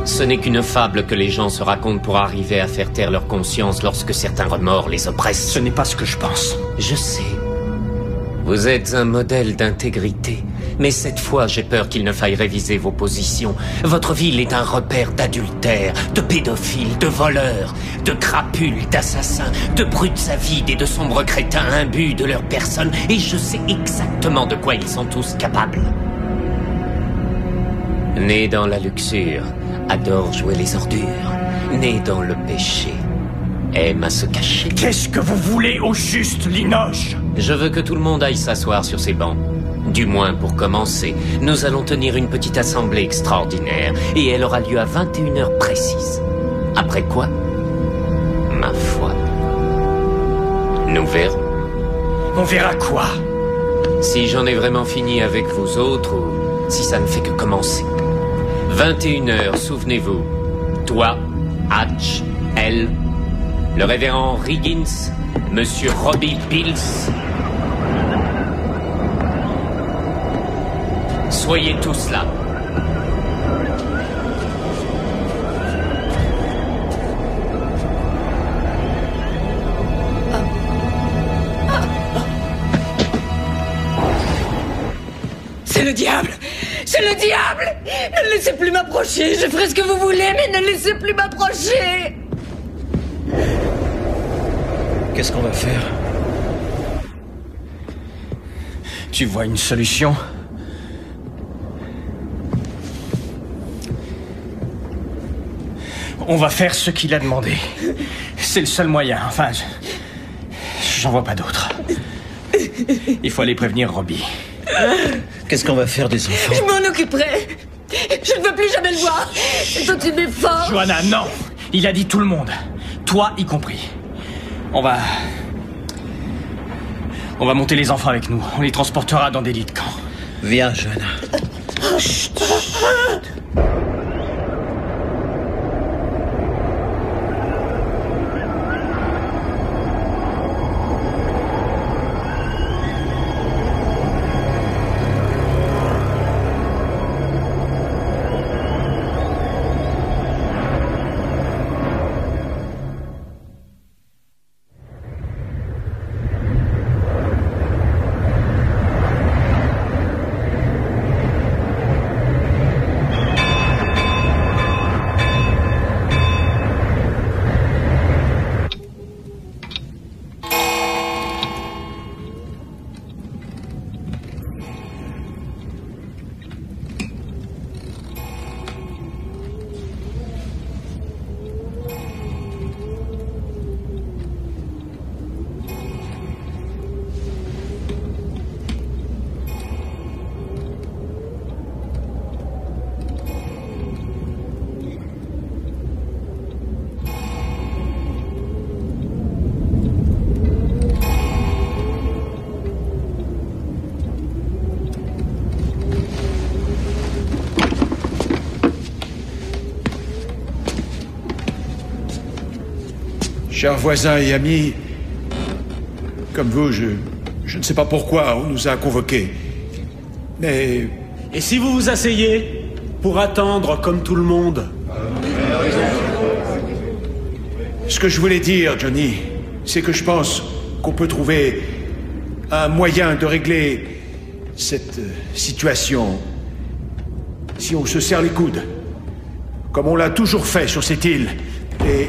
Ce n'est qu'une fable que les gens se racontent pour arriver à faire taire leur conscience lorsque certains remords les oppressent. Ce n'est pas ce que je pense. Je sais. Vous êtes un modèle d'intégrité. Mais cette fois, j'ai peur qu'il ne faille réviser vos positions. Votre ville est un repère d'adultères, de pédophiles, de voleurs, de crapules, d'assassins, de brutes avides et de sombres crétins imbus de leur personne. Et je sais exactement de quoi ils sont tous capables. Nés dans la luxure, adorent jouer les ordures. Nés dans le péché, aiment à se cacher. Qu'est-ce que vous voulez au juste, Linoche? Je veux que tout le monde aille s'asseoir sur ces bancs. Du moins, pour commencer, nous allons tenir une petite assemblée extraordinaire, et elle aura lieu à 21h précises. Après quoi, ma foi, nous verrons. On verra quoi? Si j'en ai vraiment fini avec vous autres, ou si ça ne fait que commencer. 21h, souvenez-vous. Toi, Hatch, elle, le révérend Riggins, Monsieur Robbie Pills. Soyez tous là. C'est le diable! C'est le diable! Ne laissez plus m'approcher! Je ferai ce que vous voulez, mais ne laissez plus m'approcher! Qu'est-ce qu'on va faire? Tu vois une solution? On va faire ce qu'il a demandé. C'est le seul moyen. Enfin, j'en vois pas d'autre. Il faut aller prévenir Robbie. Qu'est-ce qu'on va faire des enfants? Je m'en occuperai. Je ne veux plus jamais le voir. C'est au-dessus de mes forces. Johanna, non. Il a dit tout le monde. Toi y compris. On va monter les enfants avec nous. On les transportera dans des lits de camp. Viens, Johanna. Chut. Chers voisins et amis, comme vous, je ne sais pas pourquoi on nous a convoqués. Mais... Et si vous vous asseyez pour attendre comme tout le monde? Ce que je voulais dire, Johnny, c'est que je pense qu'on peut trouver un moyen de régler cette situation si on se serre les coudes, comme on l'a toujours fait sur cette île. Et...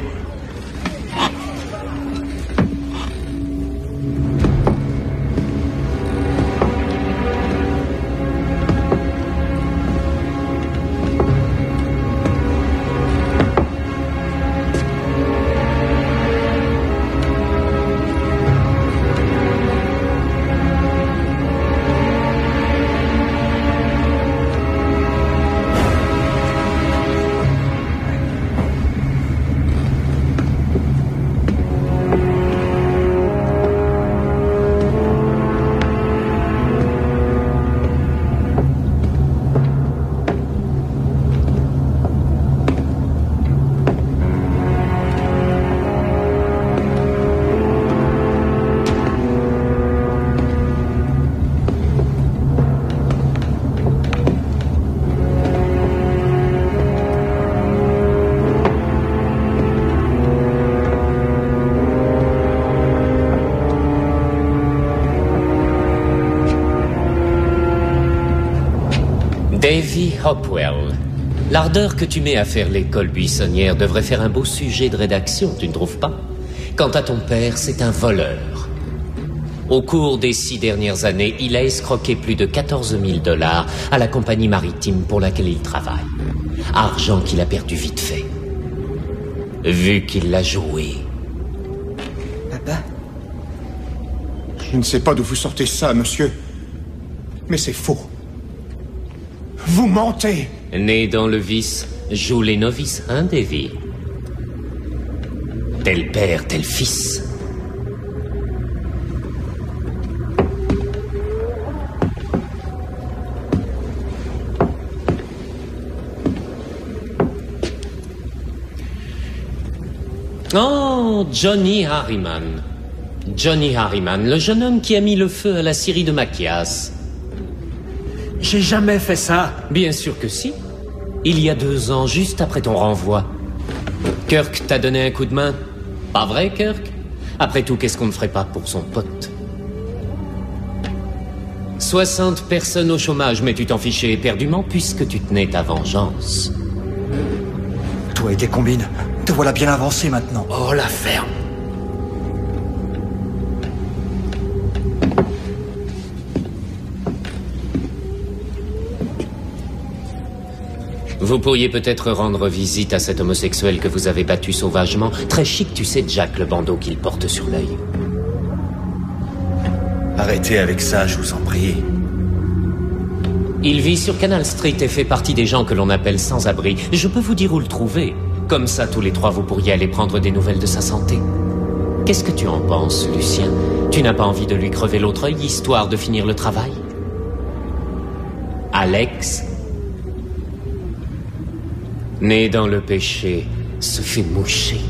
Davy Hopwell, l'ardeur que tu mets à faire l'école buissonnière devrait faire un beau sujet de rédaction, tu ne trouves pas? Quant à ton père, c'est un voleur. Au cours des 6 dernières années, il a escroqué plus de 14 000 $ à la compagnie maritime pour laquelle il travaille. Argent qu'il a perdu vite fait. Vu qu'il l'a joué. Papa? Je ne sais pas d'où vous sortez ça, monsieur. Mais c'est faux. Vous mentez! Né dans le vice, joue les novices, hein, Davy? Tel père, tel fils. Oh, Johnny Harriman. Johnny Harriman, le jeune homme qui a mis le feu à la scierie de Machias. J'ai jamais fait ça. Bien sûr que si. Il y a 2 ans, juste après ton renvoi. Kirk t'a donné un coup de main. Pas vrai, Kirk? Après tout, qu'est-ce qu'on ne ferait pas pour son pote? 60 personnes au chômage, mais tu t'en fichais éperdument puisque tu tenais ta vengeance. Toi et tes combines, te voilà bien avancé maintenant. Oh, la ferme. Vous pourriez peut-être rendre visite à cet homosexuel que vous avez battu sauvagement. Très chic, tu sais, Jack, le bandeau qu'il porte sur l'œil. Arrêtez avec ça, je vous en prie. Il vit sur Canal Street et fait partie des gens que l'on appelle sans-abri. Je peux vous dire où le trouver. Comme ça, tous les 3, vous pourriez aller prendre des nouvelles de sa santé. Qu'est-ce que tu en penses, Lucien? Tu n'as pas envie de lui crever l'autre œil, histoire de finir le travail? Alex, né dans le péché, se fait moucher.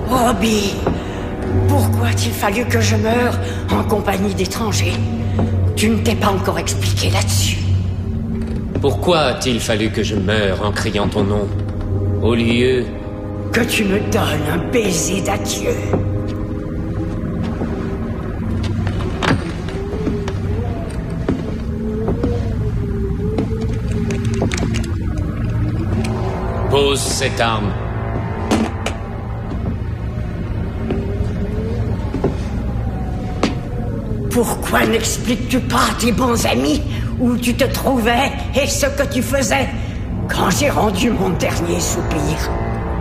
Robbie, pourquoi a-t-il fallu que je meure en compagnie d'étrangers? Tu ne t'es pas encore expliqué là-dessus. Pourquoi a-t-il fallu que je meure en criant ton nom, au lieu que tu me donnes un baiser d'adieu? Pose cette arme. Pourquoi n'expliques-tu pas à tes bons amis où tu te trouvais et ce que tu faisais quand j'ai rendu mon dernier soupir?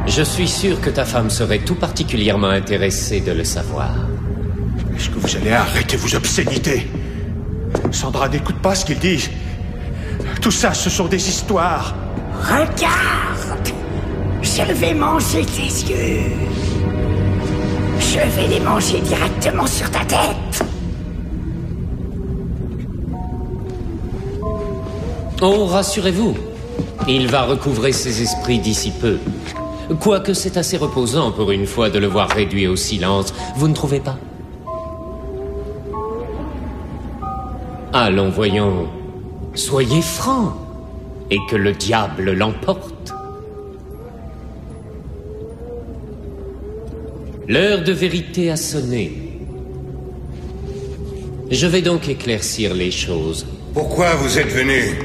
Je suis sûr que ta femme serait tout particulièrement intéressée de le savoir. Est-ce que vous allez arrêter vos obscénités? Sandra n'écoute pas ce qu'il dit. Tout ça, ce sont des histoires. Regarde! Je vais manger tes yeux. Je vais les manger directement sur ta tête. Oh, rassurez-vous, il va recouvrer ses esprits d'ici peu. Quoique c'est assez reposant pour une fois de le voir réduit au silence, vous ne trouvez pas? Allons, voyons. Soyez francs, et que le diable l'emporte. L'heure de vérité a sonné. Je vais donc éclaircir les choses. Pourquoi vous êtes venus?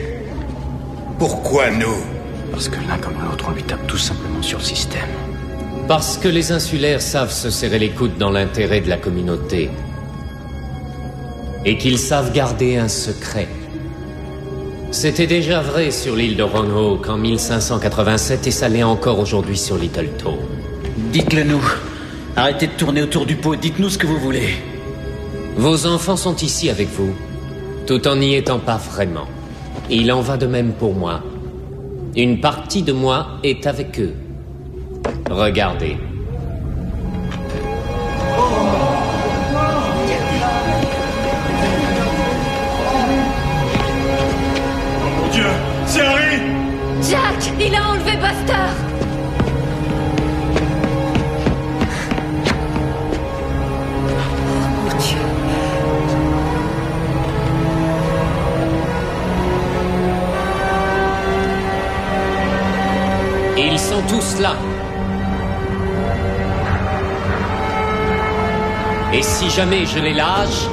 Pourquoi nous? Parce que l'un comme l'autre, on lui tape tout simplement sur le système. Parce que les insulaires savent se serrer les coudes dans l'intérêt de la communauté. Et qu'ils savent garder un secret. C'était déjà vrai sur l'île de Ronghawk en 1587 et ça l'est encore aujourd'hui sur Littletown. Dites-le nous. Arrêtez de tourner autour du pot, dites-nous ce que vous voulez. Vos enfants sont ici avec vous, tout en n'y étant pas vraiment. Il en va de même pour moi. Une partie de moi est avec eux. Regardez. Mon Dieu, c'est Harry! Jack, il a enlevé Buster! Ils sont tous là. Et si jamais je les lâche...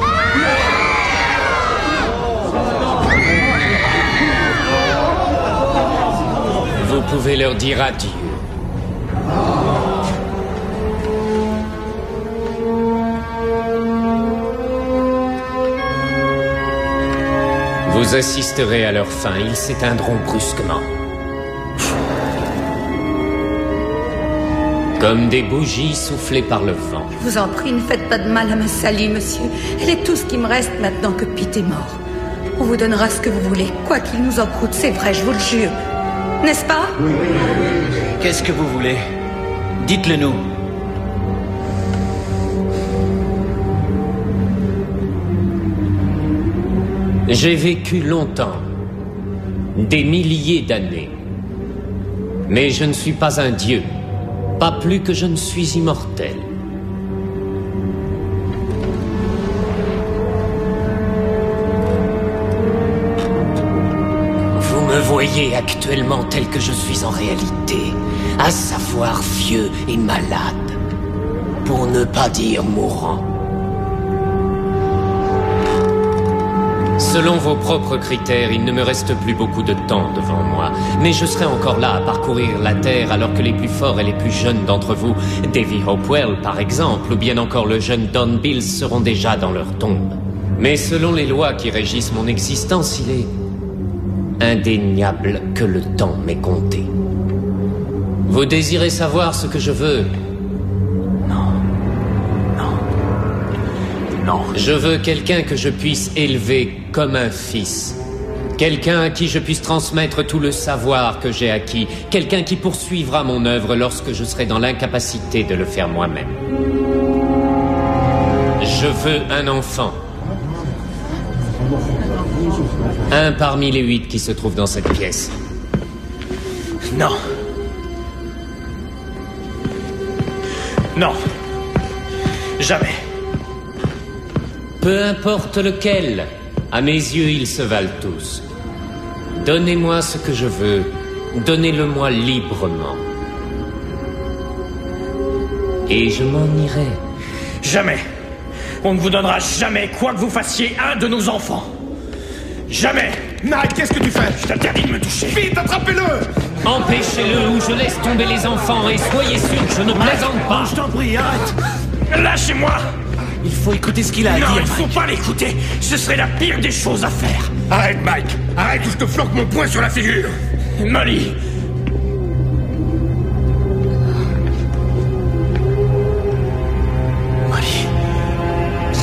Vous pouvez leur dire adieu. Vous assisterez à leur fin, ils s'éteindront brusquement. Comme des bougies soufflées par le vent. Je vous en prie, ne faites pas de mal à ma Sally, monsieur. Elle est tout ce qui me reste maintenant que Pete est mort. On vous donnera ce que vous voulez, quoi qu'il nous en coûte, c'est vrai, je vous le jure. N'est-ce pas? Qu'est-ce que vous voulez? Dites-le nous. J'ai vécu longtemps. Des milliers d'années. Mais je ne suis pas un dieu. Pas plus que je ne suis immortel. Vous me voyez actuellement tel que je suis en réalité, à savoir vieux et malade, pour ne pas dire mourant. Selon vos propres critères, il ne me reste plus beaucoup de temps devant moi. Mais je serai encore là à parcourir la Terre alors que les plus forts et les plus jeunes d'entre vous, Davy Hopewell par exemple, ou bien encore le jeune Don Bills seront déjà dans leur tombe. Mais selon les lois qui régissent mon existence, il est indéniable que le temps m'est compté. Vous désirez savoir ce que je veux? Non. Je veux quelqu'un que je puisse élever comme un fils. Quelqu'un à qui je puisse transmettre tout le savoir que j'ai acquis. Quelqu'un qui poursuivra mon œuvre lorsque je serai dans l'incapacité de le faire moi-même. Je veux un enfant. Un parmi les 8 qui se trouvent dans cette pièce. Non. Non. Jamais. Peu importe lequel, à mes yeux, ils se valent tous. Donnez-moi ce que je veux, donnez-le-moi librement. Et je m'en irai. Jamais. On ne vous donnera jamais, quoi que vous fassiez, un de nos enfants. Jamais. Nike, qu'est-ce que tu fais? Je t'interdis de me toucher. Vite, attrapez-le! Empêchez-le ou je laisse tomber les enfants et soyez sûr que je ne plaisante pas. Je t'en prie, arrête! Lâchez-moi! Il faut écouter ce qu'il a à dire. Non, il faut pas l'écouter. Ce serait la pire des choses à faire. Arrête, Mike! Arrête ou je te flanque mon poing sur la figure! Molly! Molly!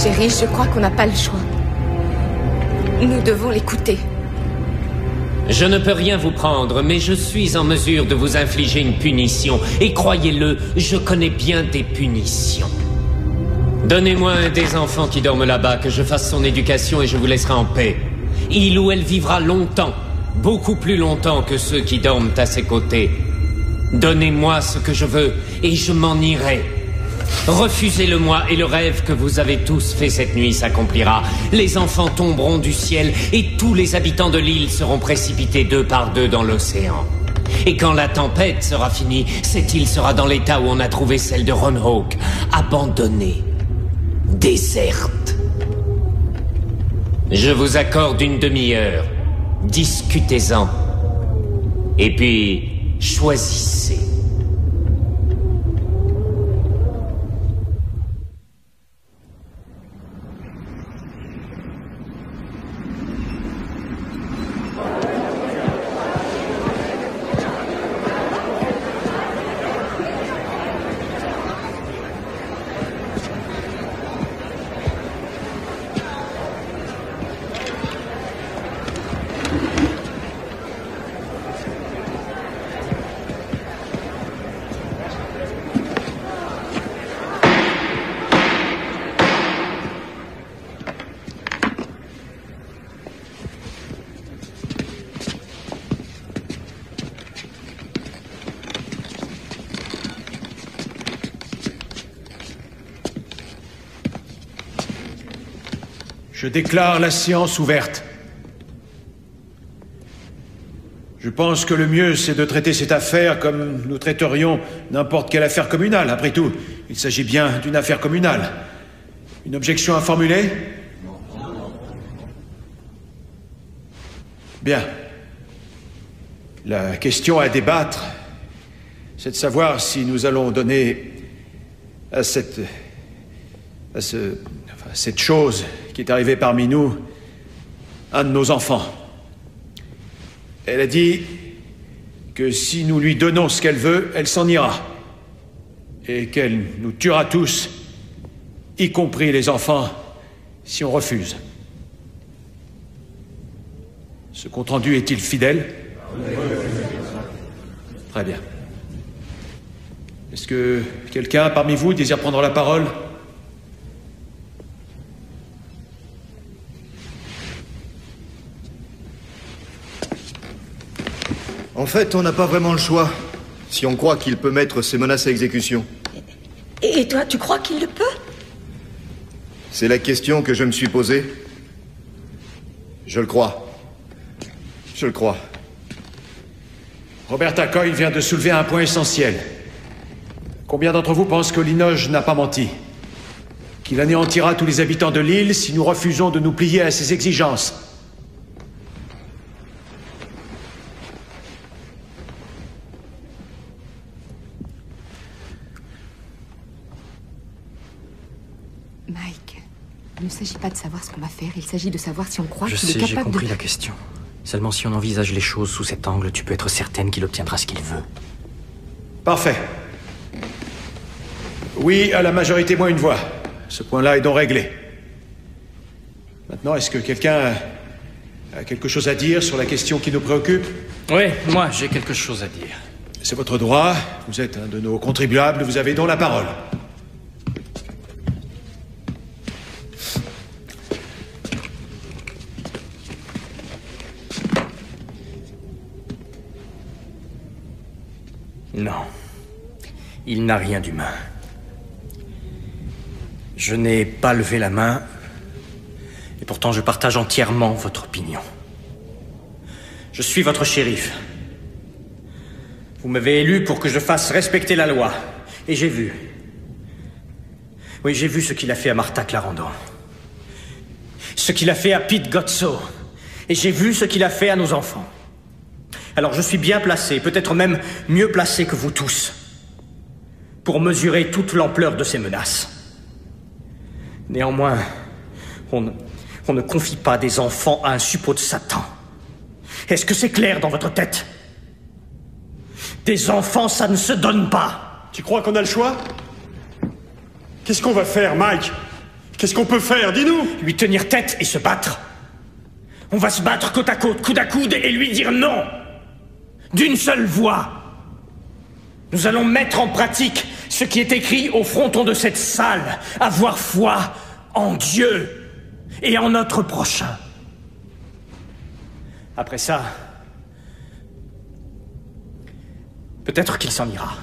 Chérie, je crois qu'on n'a pas le choix. Nous devons l'écouter. Je ne peux rien vous prendre, mais je suis en mesure de vous infliger une punition. Et croyez-le, je connais bien des punitions. Donnez-moi un des enfants qui dorment là-bas, que je fasse son éducation et je vous laisserai en paix. Il ou elle vivra longtemps. beaucoup plus longtemps que ceux qui dorment à ses côtés. Donnez-moi ce que je veux, et je m'en irai. Refusez-le-moi, et le rêve que vous avez tous fait cette nuit s'accomplira. Les enfants tomberont du ciel, et tous les habitants de l'île seront précipités 2 par 2 dans l'océan. Et quand la tempête sera finie, cette île sera dans l'état où on a trouvé celle de Ronhawk, abandonnée, déserte. Je vous accorde une demi-heure. Discutez-en. Et puis, choisissez. Je déclare la séance ouverte. Je pense que le mieux, c'est de traiter cette affaire comme nous traiterions n'importe quelle affaire communale. Après tout, il s'agit bien d'une affaire communale. Une objection à formuler? Bien. La question à débattre, c'est de savoir si nous allons donner à cette chose qui est arrivée parmi nous un de nos enfants. Elle a dit que si nous lui donnons ce qu'elle veut, elle s'en ira. Et qu'elle nous tuera tous, y compris les enfants, si on refuse. Ce compte-rendu est-il fidèle? Très bien. Est-ce que quelqu'un parmi vous désire prendre la parole? En fait, on n'a pas vraiment le choix, si on croit qu'il peut mettre ses menaces à exécution. Et toi, tu crois qu'il le peut? C'est la question que je me suis posée. Je le crois. Je le crois. Roberta Coyle vient de soulever un point essentiel. Combien d'entre vous pensent que Linoge n'a pas menti? Qu'il anéantira tous les habitants de l'île si nous refusons de nous plier à ses exigences? Mike, il ne s'agit pas de savoir ce qu'on va faire, il s'agit de savoir si on croit qu'il est Je sais, capable j'ai de... compris la question. Seulement si on envisage les choses sous cet angle, tu peux être certaine qu'il obtiendra ce qu'il veut. Parfait. Oui, à la majorité moins une voix. Ce point-là est donc réglé. Maintenant, est-ce que quelqu'un a quelque chose à dire sur la question qui nous préoccupe? Oui, moi, j'ai quelque chose à dire. C'est votre droit. Vous êtes un de nos contribuables. Vous avez donc la parole. Non. Il n'a rien d'humain. Je n'ai pas levé la main, et pourtant je partage entièrement votre opinion. Je suis votre shérif. Vous m'avez élu pour que je fasse respecter la loi, et j'ai vu. Oui, j'ai vu ce qu'il a fait à Martha Clarendon. Ce qu'il a fait à Pete Gotso. Et j'ai vu ce qu'il a fait à nos enfants. Alors je suis bien placé, peut-être même mieux placé que vous tous, pour mesurer toute l'ampleur de ces menaces. Néanmoins, on ne confie pas des enfants à un suppôt de Satan. Est-ce que c'est clair dans votre tête? Des enfants, ça ne se donne pas. Tu crois qu'on a le choix? Qu'est-ce qu'on va faire, Mike? Qu'est-ce qu'on peut faire? Dis-nous! Lui tenir tête et se battre. On va se battre côte à côte, coude à coude, et lui dire non. D'une seule voix. Nous allons mettre en pratique ce qui est écrit au fronton de cette salle. Avoir foi en Dieu et en notre prochain. Après ça, Peut-être qu'il s'en ira.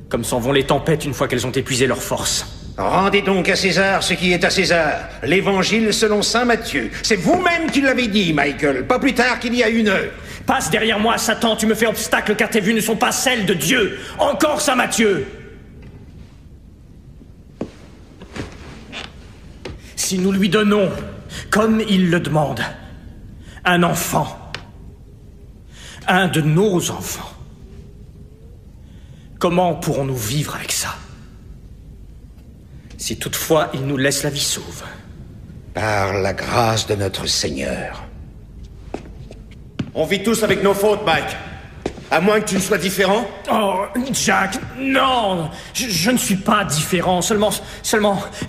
Comme s'en vont les tempêtes une fois qu'elles ont épuisé leur force. Rendez donc à César ce qui est à César. L'évangile selon saint Matthieu. C'est vous-même qui l'avez dit, Michael, pas plus tard qu'il y a 1 heure. Passe derrière moi, Satan, tu me fais obstacle car tes vues ne sont pas celles de Dieu. Encore saint Matthieu. Si nous lui donnons, comme il le demande, un enfant, un de nos enfants, comment pourrons-nous vivre avec ça? Si toutefois il nous laisse la vie sauve. Par la grâce de notre Seigneur. On vit tous avec nos fautes, Mike. À moins que tu ne sois différent. Oh, Jack, non, je ne suis pas différent. Seulement,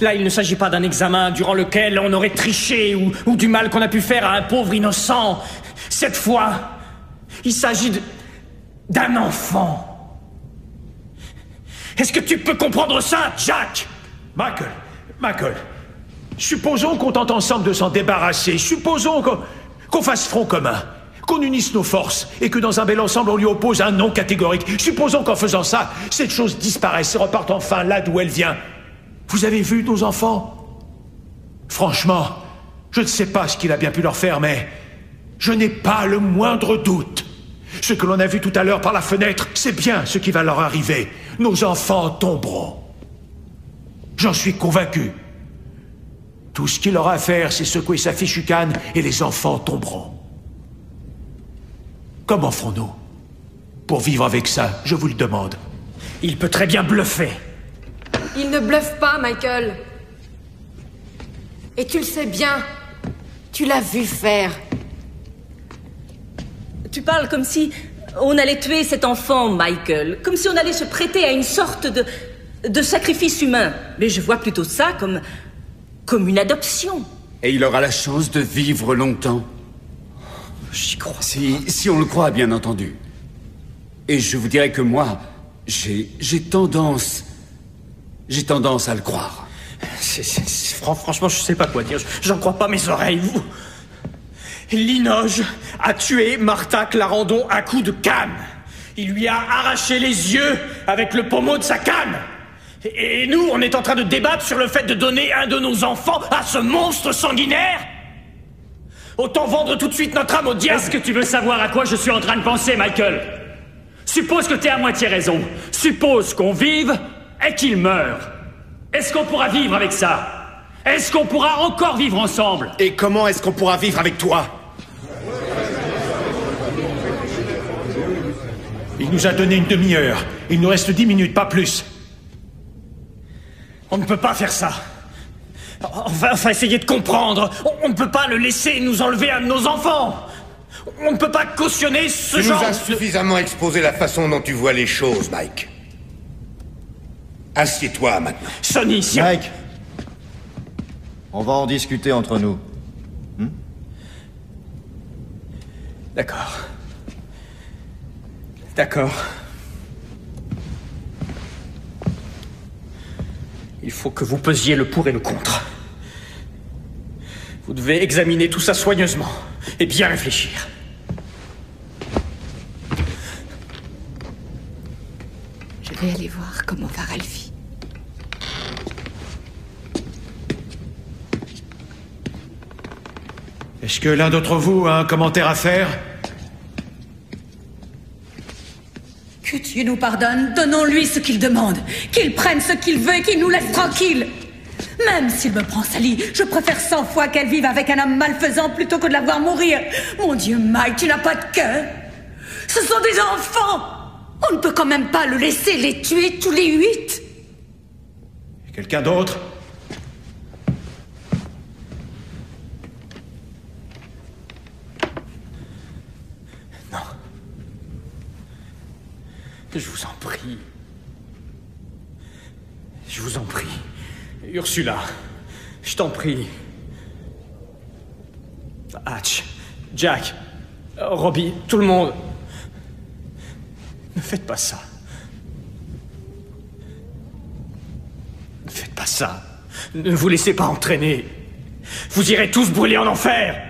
là, il ne s'agit pas d'un examen durant lequel on aurait triché ou du mal qu'on a pu faire à un pauvre innocent. Cette fois, il s'agit d'un enfant. Est-ce que tu peux comprendre ça, Jack? Michael, supposons qu'on tente ensemble de s'en débarrasser. Supposons qu'on fasse front commun. Qu'on unisse nos forces et que dans un bel ensemble on lui oppose un non catégorique. Supposons qu'en faisant ça, cette chose disparaisse et reparte enfin là d'où elle vient. Vous avez vu nos enfants? Franchement, je ne sais pas ce qu'il a bien pu leur faire, mais je n'ai pas le moindre doute. Ce que l'on a vu tout à l'heure par la fenêtre, c'est bien ce qui va leur arriver. Nos enfants tomberont. J'en suis convaincu. Tout ce qu'il aura à faire, c'est secouer sa fichue canne et les enfants tomberont. Comment ferons-nous pour vivre avec ça, je vous le demande? Il peut très bien bluffer. Il ne bluffe pas, Michael. Et tu le sais bien. Tu l'as vu faire. Tu parles comme si on allait tuer cet enfant, Michael. Comme si on allait se prêter à une sorte de sacrifice humain. Mais je vois plutôt ça comme une adoption. Et il aura la chance de vivre longtemps. J'y crois. Si on le croit, bien entendu. Et je vous dirais que moi, j'ai tendance à le croire. Franchement, je sais pas quoi dire. J'en crois pas mes oreilles. Linoge a tué Martha Clarendon à coups de canne. Il lui a arraché les yeux avec le pommeau de sa canne. Et nous, on est en train de débattre sur le fait de donner un de nos enfants à ce monstre sanguinaire? Autant vendre tout de suite notre âme au diable. Est-ce que tu veux savoir à quoi je suis en train de penser, Michael? Suppose que t'aies à moitié raison. Suppose qu'on vive et qu'il meure. Est-ce qu'on pourra vivre avec ça? Est-ce qu'on pourra encore vivre ensemble? Et comment est-ce qu'on pourra vivre avec toi? Il nous a donné une demi-heure. Il nous reste 10 minutes, pas plus. On ne peut pas faire ça. On va essayer de comprendre. On ne peut pas le laisser nous enlever un de nos enfants. On ne peut pas cautionner ce genre... Tu nous as suffisamment exposé la façon dont tu vois les choses, Mike. Assieds-toi maintenant. Sonny, si... Mike, on va en discuter entre nous. D'accord. D'accord. Il faut que vous pesiez le pour et le contre. Vous devez examiner tout ça soigneusement et bien réfléchir. Je vais aller voir comment va Ralphie. Est-ce que l'un d'entre vous a un commentaire à faire? Que Dieu nous pardonne, donnons-lui ce qu'il demande, qu'il prenne ce qu'il veut et qu'il nous laisse tranquilles. Même s'il me prend Sally, je préfère 100 fois qu'elle vive avec un homme malfaisant plutôt que de la voir mourir. Mon Dieu, Mike, tu n'as pas de cœur. Ce sont des enfants. On ne peut quand même pas le laisser les tuer tous les 8. Quelqu'un d'autre? Non. Je vous en prie. Je vous en prie. Ursula, je t'en prie. Hatch, Jack, Robbie, tout le monde. Ne faites pas ça. Ne faites pas ça. Ne vous laissez pas entraîner. Vous irez tous brûler en enfer.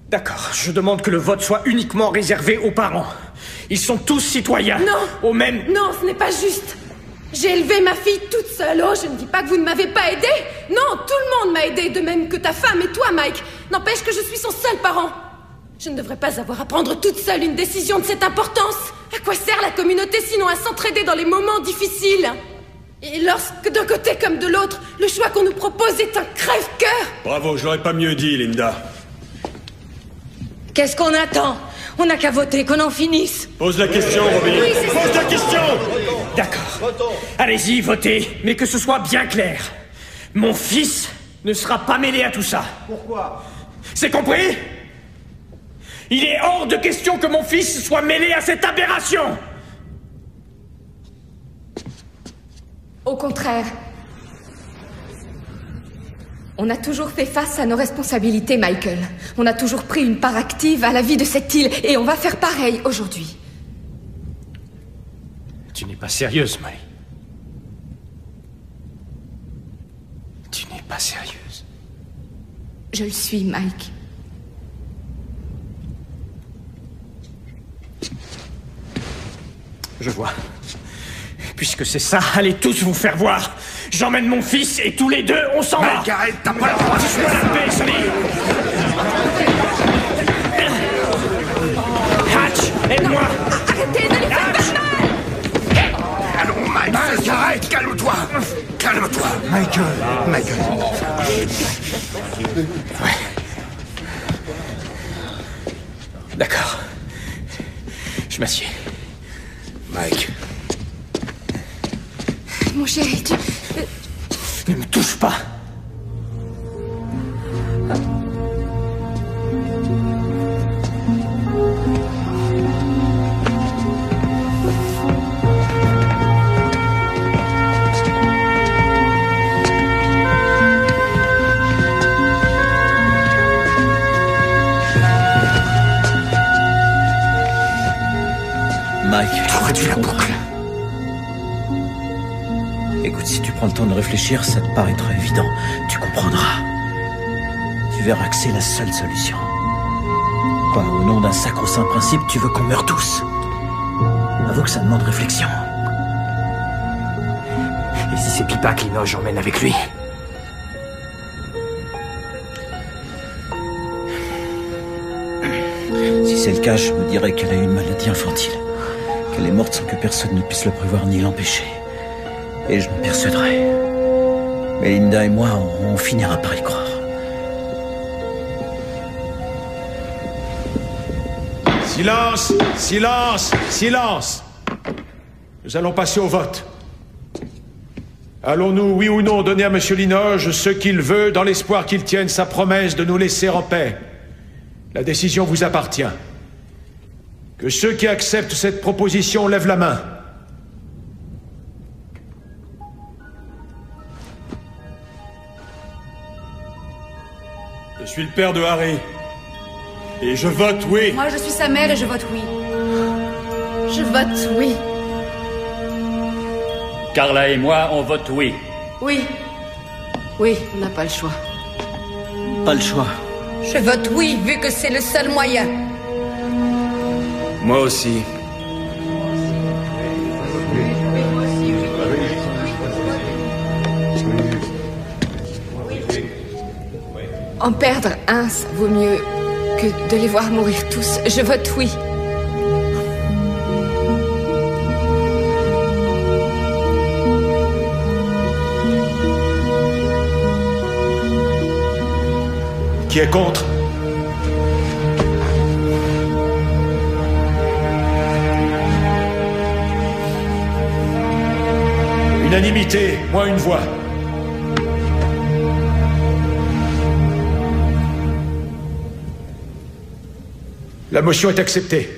D'accord, je demande que le vote soit uniquement réservé aux parents. Ils sont tous citoyens. Non. Au même... Non, ce n'est pas juste. J'ai élevé ma fille toute seule. Oh, je ne dis pas que vous ne m'avez pas aidée. Non, tout le monde m'a aidée, de même que ta femme et toi, Mike. N'empêche que je suis son seul parent. Je ne devrais pas avoir à prendre toute seule une décision de cette importance. À quoi sert la communauté sinon à s'entraider dans les moments difficiles? Et lorsque d'un côté comme de l'autre, le choix qu'on nous propose est un crève-cœur. Bravo, j'aurais pas mieux dit, Linda. Qu'est-ce qu'on attend? On n'a qu'à voter, qu'on en finisse. Pose la question, Robin. Oui, c'est ça. Pose la question. D'accord. Allez-y, votez, mais que ce soit bien clair. Mon fils ne sera pas mêlé à tout ça. Pourquoi? C'est compris? Il est hors de question que mon fils soit mêlé à cette aberration. Au contraire. On a toujours fait face à nos responsabilités, Michael. On a toujours pris une part active à la vie de cette île, et on va faire pareil aujourd'hui. Tu n'es pas sérieuse, May. Tu n'es pas sérieuse. Je le suis, Mike. Je vois. Puisque c'est ça, allez tous vous faire voir. J'emmène mon fils et tous les deux, on s'en va. Mike, arrête, t'as pas le droit de faire la paix, Sonny. Hatch, aide-moi. Arrêtez, ne les faites pas mal. Allons, Mike, arrête, calme-toi. Calme-toi. Michael. Ouais. D'accord. Je m'assieds. Mike. Mon chéri, tu... Ne me touche pas. Mike, trouves-tu la boucle? Écoute, si tu prends le temps de réfléchir, ça te paraîtra évident. Tu comprendras. Tu verras que c'est la seule solution. Quoi, au nom d'un sacro-saint principe, tu veux qu'on meure tous? Avoue que ça demande réflexion. Et si c'est Pippa qui Limoges emmène avec lui? Si c'est le cas, je me dirais qu'elle a eu une maladie infantile. Qu'elle est morte sans que personne ne puisse le prévoir ni l'empêcher. Et je m'en persuaderai. Mais Linda et moi, on finira par y croire. Silence! Silence! Silence! Nous allons passer au vote. Allons-nous, oui ou non, donner à M. Limoges ce qu'il veut dans l'espoir qu'il tienne sa promesse de nous laisser en paix? La décision vous appartient. Que ceux qui acceptent cette proposition lèvent la main. Je suis le père de Harry. Et je vote oui. Moi, je suis sa mère et je vote oui. Je vote oui. Carla et moi, on vote oui. Oui. Oui, on n'a pas le choix. Pas le choix. Je vote oui, vu que c'est le seul moyen. Moi aussi. En perdre un, ça vaut mieux que de les voir mourir tous. Je vote oui. Qui est contre? Unanimité, moins une voix. La motion est acceptée.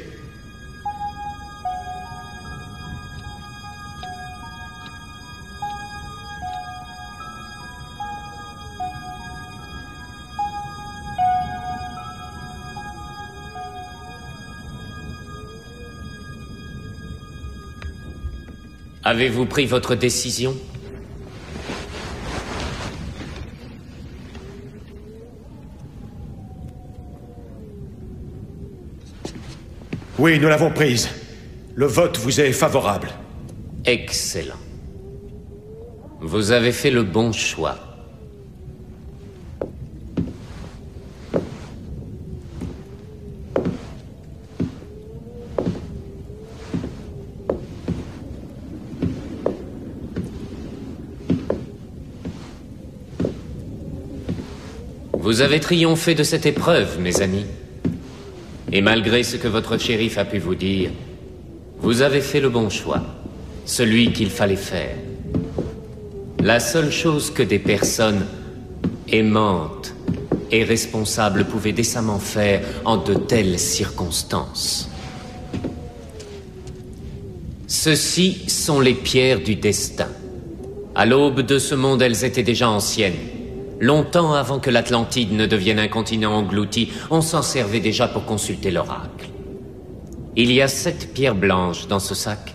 Avez-vous pris votre décision? Oui, nous l'avons prise. Le vote vous est favorable. Excellent. Vous avez fait le bon choix. Vous avez triomphé de cette épreuve, mes amis. Et malgré ce que votre shérif a pu vous dire, vous avez fait le bon choix. Celui qu'il fallait faire. La seule chose que des personnes aimantes et responsables pouvaient décemment faire en de telles circonstances. Ceci sont les pierres du destin. À l'aube de ce monde, elles étaient déjà anciennes. Longtemps avant que l'Atlantide ne devienne un continent englouti, on s'en servait déjà pour consulter l'oracle. Il y a 7 pierres blanches dans ce sac,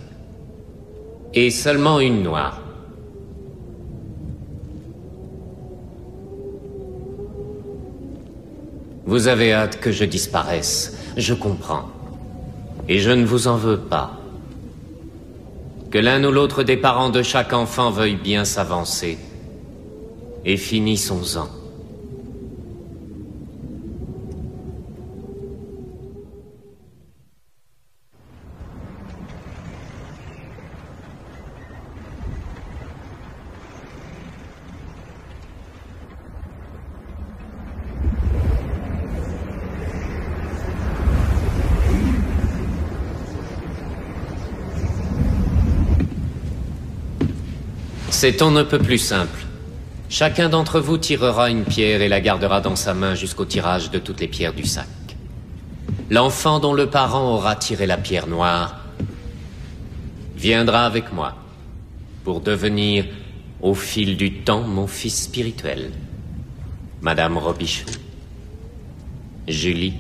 et seulement une noire. Vous avez hâte que je disparaisse, je comprends. Et je ne vous en veux pas. Que l'un ou l'autre des parents de chaque enfant veuille bien s'avancer. Et finissons-en. C'est on ne peut plus simple. Chacun d'entre vous tirera une pierre et la gardera dans sa main jusqu'au tirage de toutes les pierres du sac. L'enfant dont le parent aura tiré la pierre noire viendra avec moi pour devenir, au fil du temps, mon fils spirituel. Madame Robichaud, Julie,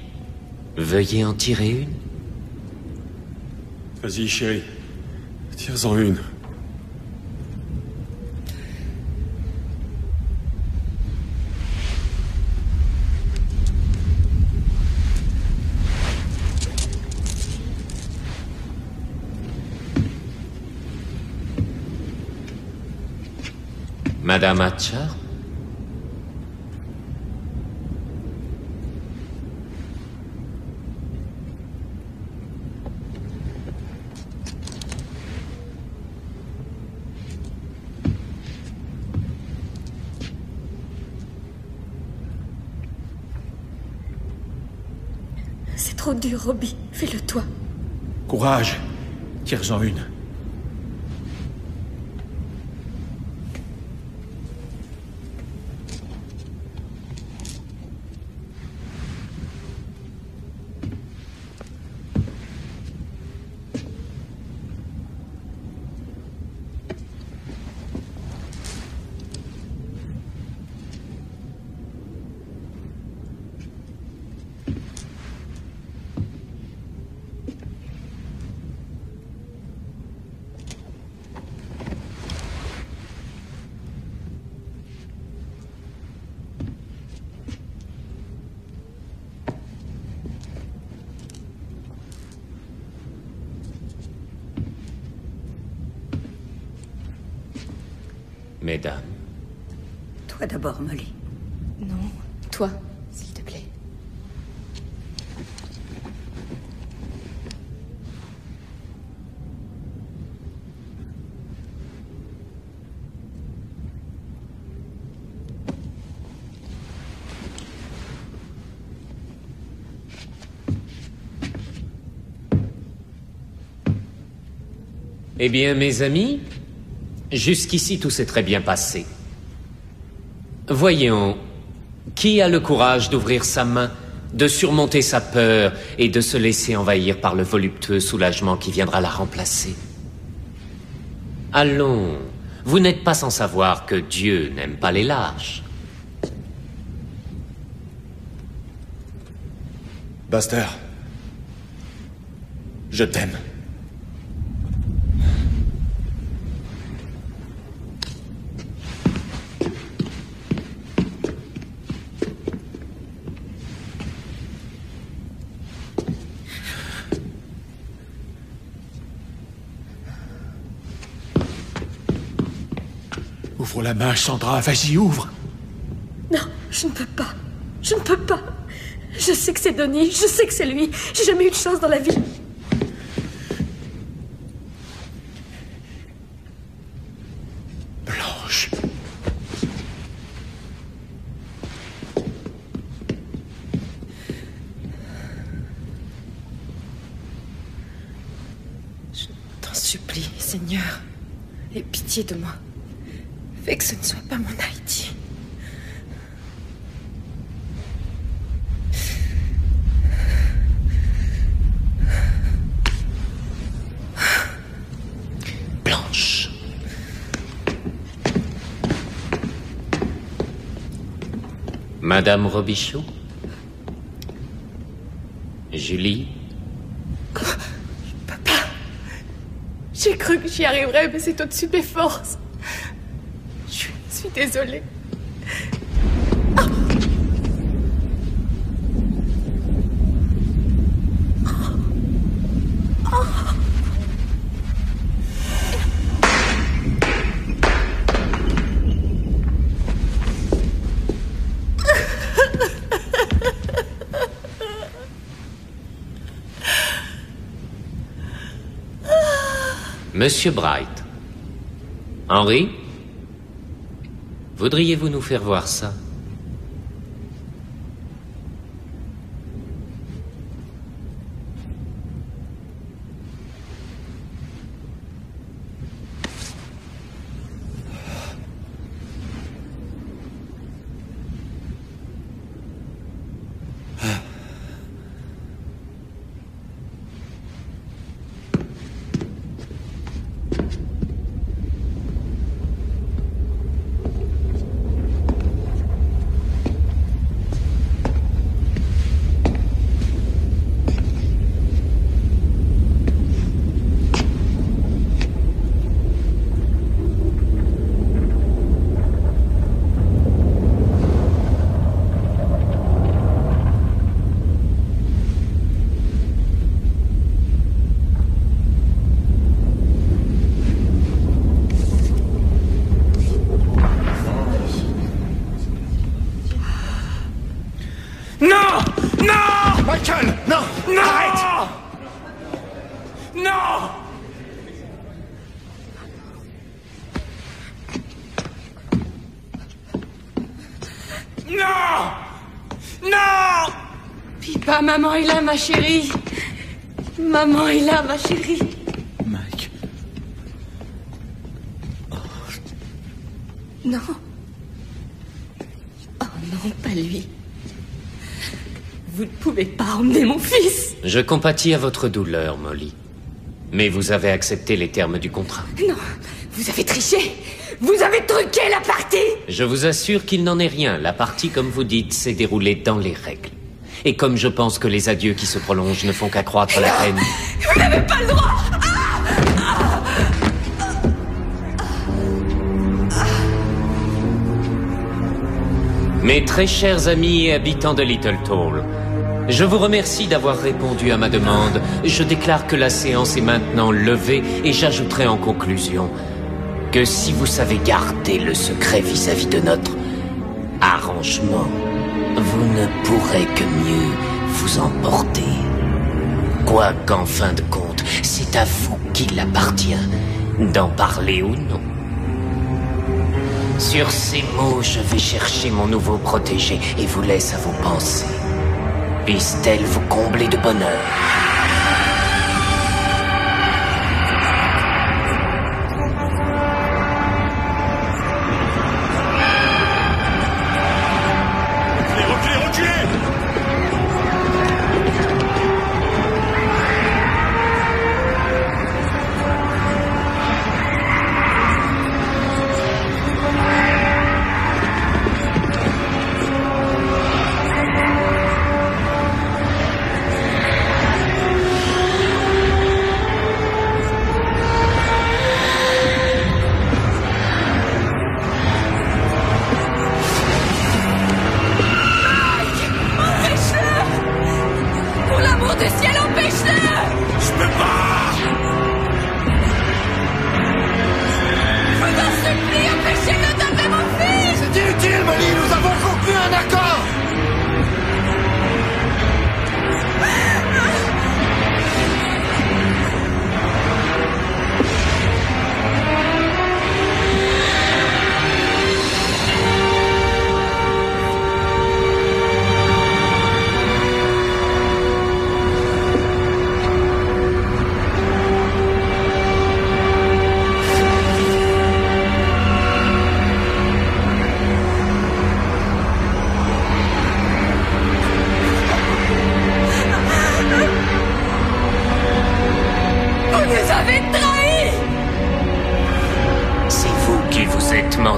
veuillez en tirer une. Vas-y, chérie. Tire-en une. Madame Hatchard? C'est trop dur, Robbie. Fais-le toi. Courage. Tire-en une. Mesdames. Toi d'abord, Molly. Non, toi, s'il te plaît. Eh bien, mes amis, jusqu'ici tout s'est très bien passé. Voyons, qui a le courage d'ouvrir sa main, de surmonter sa peur et de se laisser envahir par le voluptueux soulagement qui viendra la remplacer? Allons, vous n'êtes pas sans savoir que Dieu n'aime pas les lâches. Buster, je t'aime. Ouvre la main, Sandra, vas-y, ouvre. Non, je ne peux pas. Je ne peux pas. Je sais que c'est Denis, je sais que c'est lui. J'ai jamais eu de chance dans la vie. Blanche. Je t'en supplie, Seigneur. Aie pitié de moi. Fais que ce ne soit pas mon Haïti. Blanche. Madame Robichaud? Julie? Papa, j'ai cru que j'y arriverais, mais c'est au-dessus de mes forces. Je suis désolée. Monsieur Bright. Henry? Voudriez-vous nous faire voir ça? Michael, non! Non! Arrête! Non! Non! Non! Pipa, maman est là, ma chérie. Maman est là, ma chérie. Mike. Non. Oh non, pas lui. Vous ne pouvez pas emmener mon fils. Je compatis à votre douleur, Molly. Mais vous avez accepté les termes du contrat. Non, vous avez triché. Vous avez truqué la partie. Je vous assure qu'il n'en est rien. La partie, comme vous dites, s'est déroulée dans les règles. Et comme je pense que les adieux qui se prolongent ne font qu'accroître la peine... Vous n'avez pas le droit. Mes très chers amis et habitants de Little Toll, je vous remercie d'avoir répondu à ma demande. Je déclare que la séance est maintenant levée et j'ajouterai en conclusion que si vous savez garder le secret vis-à-vis de notre arrangement, vous ne pourrez que mieux vous emporter. Quoiqu'en fin de compte, c'est à vous qu'il appartient d'en parler ou non. Sur ces mots, je vais chercher mon nouveau protégé et vous laisse à vos pensées. Puisse-t-elle vous combler de bonheur.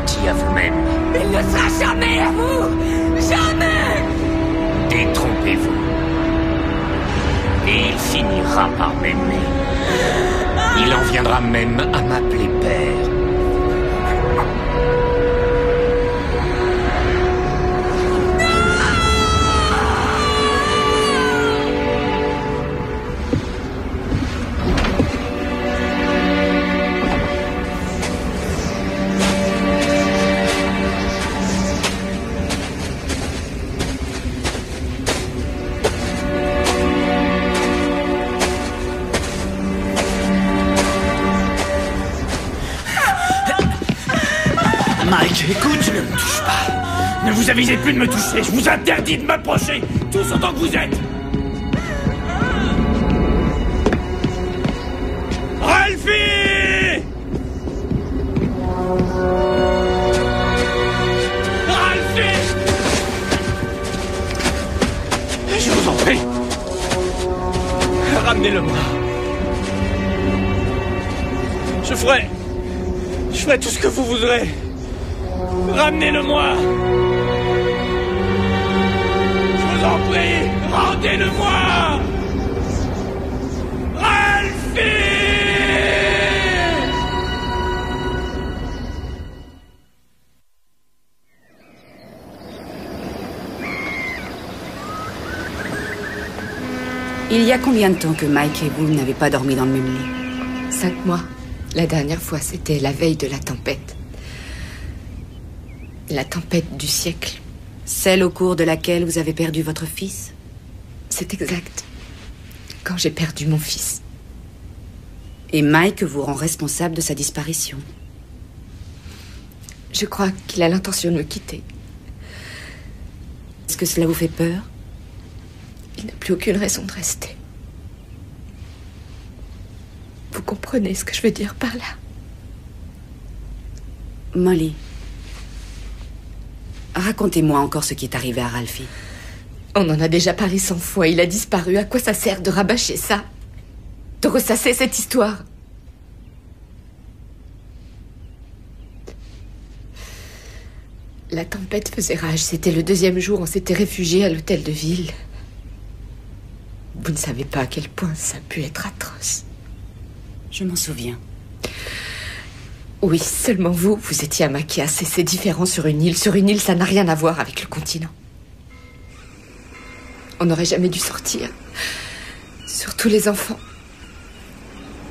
menti à vous-même. Il ne sera jamais à vous! Jamais! Détrompez-vous. Et il finira par m'aimer. Il en viendra même à m'appeler père. Mike, écoute, ne me touche pas. Ne vous avisez plus de me toucher. Je vous interdis de m'approcher. Tous autant que vous êtes. Ralphie! Ralphie! Je vous en prie. Ramenez-le-moi. Je ferai tout ce que vous voudrez. Ramenez-le-moi! Je vous en prie, rendez-le-moi! Ralphie! Il y a combien de temps que Mike et vous n'avez pas dormi dans le même lit? 5 mois. La dernière fois, c'était la veille de la tempête. La tempête du siècle. Celle au cours de laquelle vous avez perdu votre fils? C'est exact. Quand j'ai perdu mon fils. Et Mike vous rend responsable de sa disparition? Je crois qu'il a l'intention de me quitter. Est-ce que cela vous fait peur? Il n'a plus aucune raison de rester. Vous comprenez ce que je veux dire par là? Molly, racontez-moi encore ce qui est arrivé à Ralphie. On en a déjà parlé 100 fois. Il a disparu. À quoi ça sert de rabâcher ça? De ressasser cette histoire? La tempête faisait rage. C'était le 2e jour. On s'était réfugiés à l'hôtel de ville. Vous ne savez pas à quel point ça a pu être atroce. Je m'en souviens. Oui, seulement vous étiez à Machias et c'est différent sur une île. Sur une île, ça n'a rien à voir avec le continent. On n'aurait jamais dû sortir. Surtout les enfants.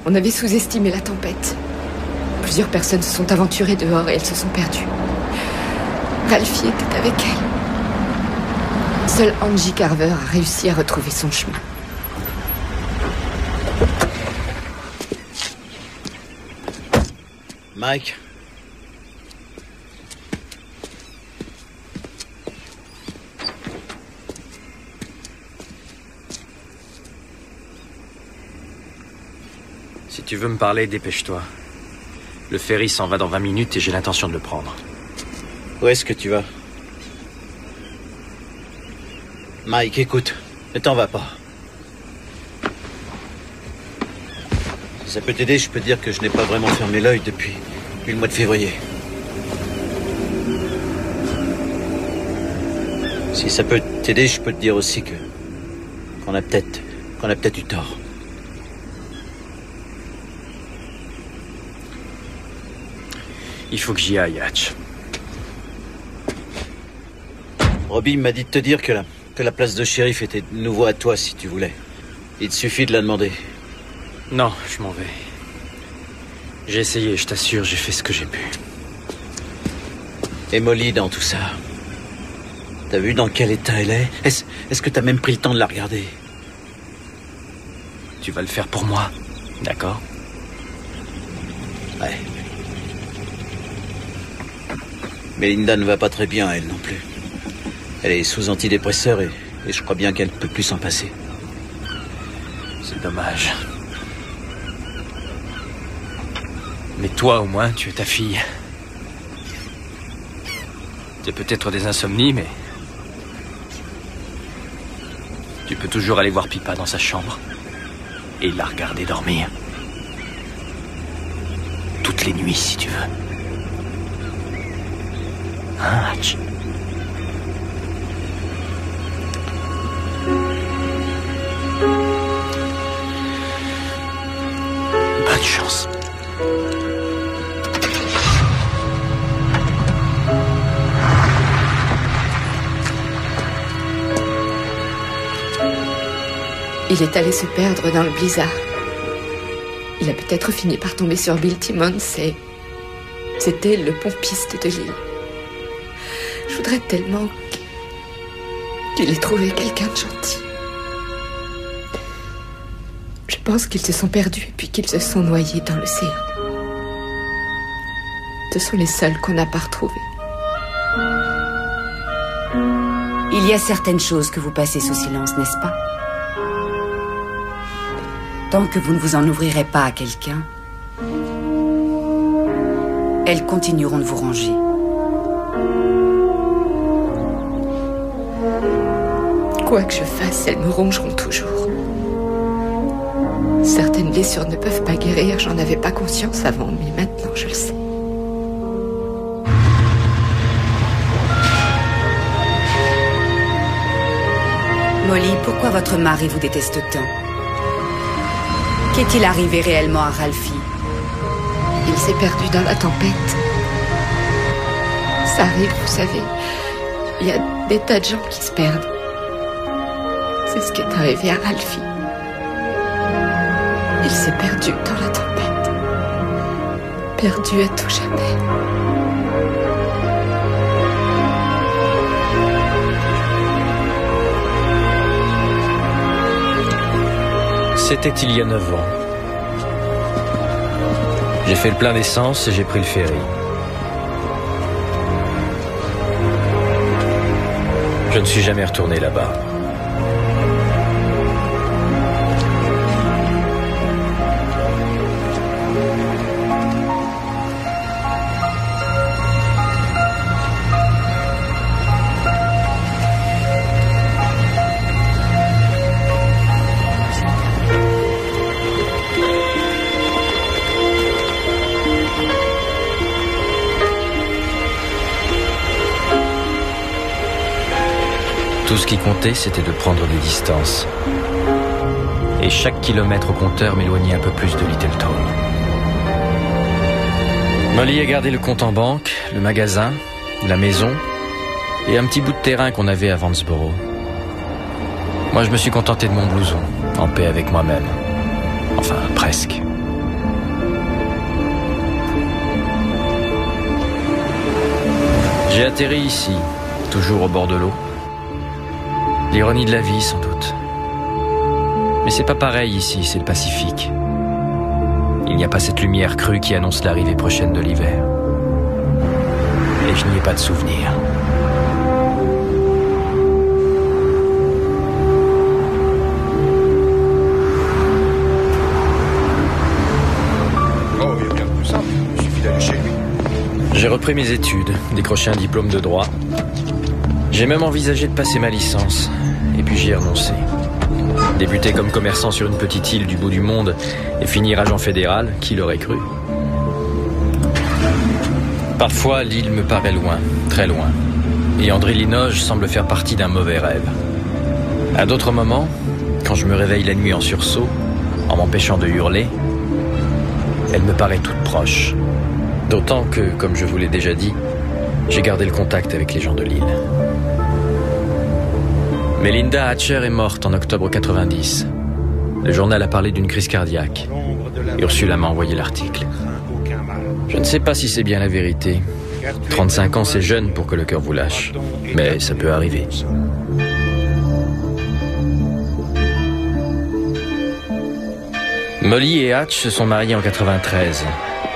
On avait sous-estimé la tempête. Plusieurs personnes se sont aventurées dehors et elles se sont perdues. Ralphie était avec elle. Seule Angie Carver a réussi à retrouver son chemin. Mike. Si tu veux me parler, dépêche-toi. Le ferry s'en va dans 20 minutes et j'ai l'intention de le prendre. Où est-ce que tu vas? Mike, écoute, ne t'en va pas. Si ça peut t'aider, je peux te dire que je n'ai pas vraiment fermé l'œil depuis le mois de février. Si ça peut t'aider, je peux te dire aussi qu'on a peut-être eu tort. Il faut que j'y aille, Hatch. Robbie m'a dit de te dire que la place de shérif était de nouveau à toi si tu voulais. Il te suffit de la demander. Non, je m'en vais. J'ai essayé, je t'assure, j'ai fait ce que j'ai pu. Et Molly dans tout ça. T'as vu dans quel état elle est? Est-ce que t'as même pris le temps de la regarder? Tu vas le faire pour moi, d'accord? Ouais. Melinda ne va pas très bien, elle non plus. Elle est sous antidépresseur et je crois bien qu'elle ne peut plus s'en passer. C'est dommage. Mais toi, au moins, tu es ta fille. C'est peut-être des insomnies, mais... tu peux toujours aller voir Pippa dans sa chambre et la regarder dormir. Toutes les nuits, si tu veux. Hein, Hatch? Bonne chance. Il est allé se perdre dans le blizzard. Il a peut-être fini par tomber sur Bill Timmons et... c'était le pompiste de l'île. Je voudrais tellement qu'il ait trouvé quelqu'un de gentil. Je pense qu'ils se sont perdus et puis qu'ils se sont noyés dans l'océan. Ce sont les seuls qu'on n'a pas retrouvés. Il y a certaines choses que vous passez sous silence, n'est-ce pas? Tant que vous ne vous en ouvrirez pas à quelqu'un, elles continueront de vous ranger. Quoi que je fasse, elles me rongeront toujours. Certaines blessures ne peuvent pas guérir, j'en avais pas conscience avant, mais maintenant je le sais. Molly, pourquoi votre mari vous déteste tant? Qu'est-il arrivé réellement à Ralphie? Il s'est perdu dans la tempête. Ça arrive, vous savez. Il y a des tas de gens qui se perdent. C'est ce qui est arrivé à Ralphie. Il s'est perdu dans la tempête. Perdu à tout jamais. C'était il y a 9 ans. J'ai fait le plein d'essence et j'ai pris le ferry. Je ne suis jamais retourné là-bas. Tout ce qui comptait, c'était de prendre des distances. Et chaque kilomètre au compteur m'éloignait un peu plus de Little Town. Molly a gardé le compte en banque, le magasin, la maison et un petit bout de terrain qu'on avait à Vanceboro. Moi, je me suis contenté de mon blouson, en paix avec moi-même. Enfin, presque. J'ai atterri ici, toujours au bord de l'eau. L'ironie de la vie, sans doute. Mais c'est pas pareil ici, c'est le Pacifique. Il n'y a pas cette lumière crue qui annonce l'arrivée prochaine de l'hiver. Et je n'y ai pas de souvenir. Oh, il y a rien de plus simple. Il suffit d'aller chez lui. J'ai repris mes études, décroché un diplôme de droit. J'ai même envisagé de passer ma licence. Et puis j'y ai renoncé. Débuter comme commerçant sur une petite île du bout du monde et finir agent fédéral, qui l'aurait cru? Parfois, l'île me paraît loin, très loin. Et André Linoge semble faire partie d'un mauvais rêve. À d'autres moments, quand je me réveille la nuit en sursaut, en m'empêchant de hurler, elle me paraît toute proche. D'autant que, comme je vous l'ai déjà dit, j'ai gardé le contact avec les gens de l'île. Melinda Hatcher est morte en octobre 90. Le journal a parlé d'une crise cardiaque. Ursula m'a envoyé l'article. Je ne sais pas si c'est bien la vérité. 35 ans, c'est jeune pour que le cœur vous lâche. Mais ça peut arriver. Molly et Hatch se sont mariés en 93.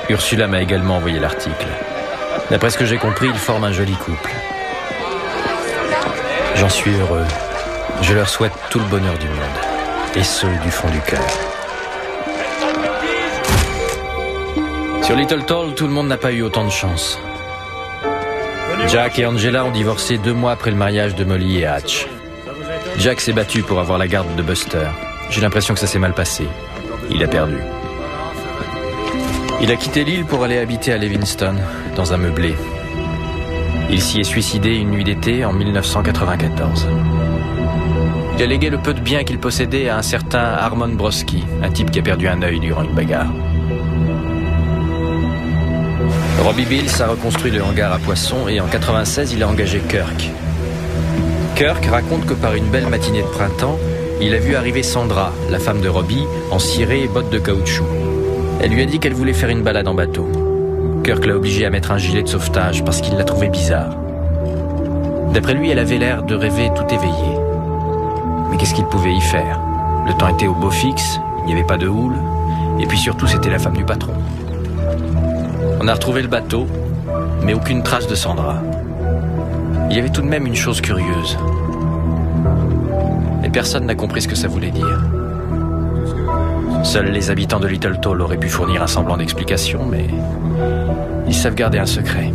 Ursula m'a également envoyé l'article. D'après ce que j'ai compris, ils forment un joli couple. J'en suis heureux. Je leur souhaite tout le bonheur du monde. Et ce, du fond du cœur. Sur Little Toll, tout le monde n'a pas eu autant de chance. Jack et Angela ont divorcé 2 mois après le mariage de Molly et Hatch. Jack s'est battu pour avoir la garde de Buster. J'ai l'impression que ça s'est mal passé. Il a perdu. Il a quitté l'île pour aller habiter à Livingston, dans un meublé. Il s'y est suicidé une nuit d'été en 1994. Il a légué le peu de biens qu'il possédait à un certain Harmon Broski, un type qui a perdu un œil durant une bagarre. Robbie Bills a reconstruit le hangar à poissons et en 96, il a engagé Kirk. Kirk raconte que par une belle matinée de printemps, il a vu arriver Sandra, la femme de Robbie, en ciré et bottes de caoutchouc. Elle lui a dit qu'elle voulait faire une balade en bateau. Kirk l'a obligée à mettre un gilet de sauvetage parce qu'il la trouvait bizarre. D'après lui, elle avait l'air de rêver tout éveillée. Mais qu'est-ce qu'il pouvait y faire? Le temps était au beau fixe, il n'y avait pas de houle, et puis surtout c'était la femme du patron. On a retrouvé le bateau, mais aucune trace de Sandra. Il y avait tout de même une chose curieuse. Et personne n'a compris ce que ça voulait dire. Seuls les habitants de Little Toll auraient pu fournir un semblant d'explication, mais ils savent garder un secret.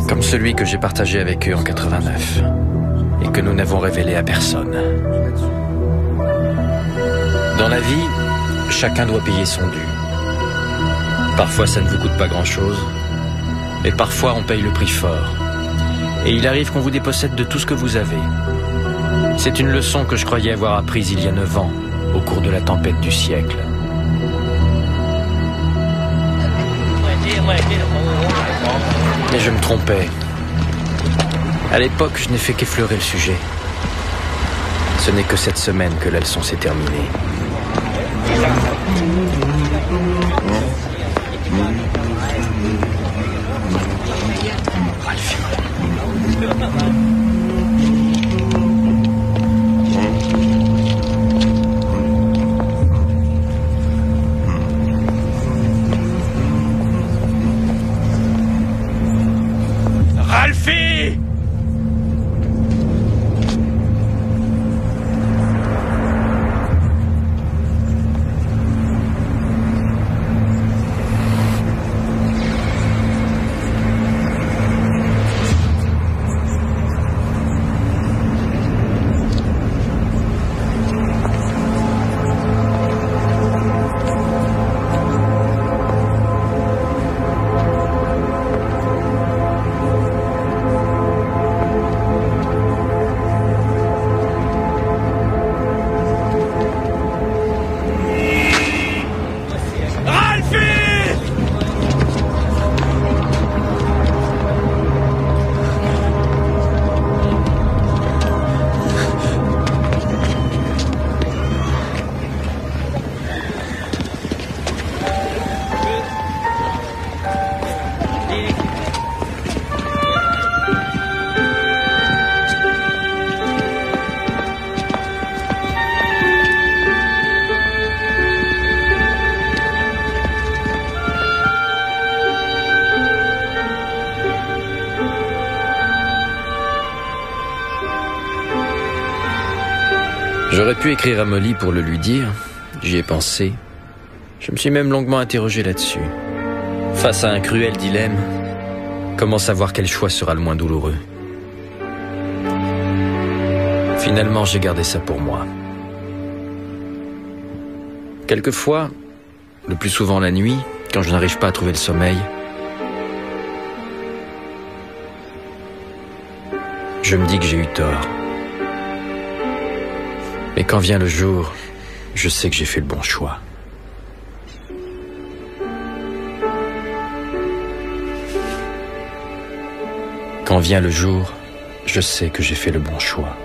Comme celui que j'ai partagé avec eux en 89. Et que nous n'avons révélé à personne. Dans la vie, chacun doit payer son dû. Parfois ça ne vous coûte pas grand-chose, et parfois on paye le prix fort. Et il arrive qu'on vous dépossède de tout ce que vous avez. C'est une leçon que je croyais avoir apprise il y a 9 ans, au cours de la tempête du siècle. Mais je me trompais. À l'époque, je n'ai fait qu'effleurer le sujet. Ce n'est que cette semaine que la leçon s'est terminée. Ralphie! J'aurais pu écrire à Molly pour le lui dire, j'y ai pensé. Je me suis même longuement interrogé là-dessus. Face à un cruel dilemme, comment savoir quel choix sera le moins douloureux? Finalement, j'ai gardé ça pour moi. Quelquefois, le plus souvent la nuit, quand je n'arrive pas à trouver le sommeil, je me dis que j'ai eu tort. Mais quand vient le jour, je sais que j'ai fait le bon choix. Quand vient le jour, je sais que j'ai fait le bon choix.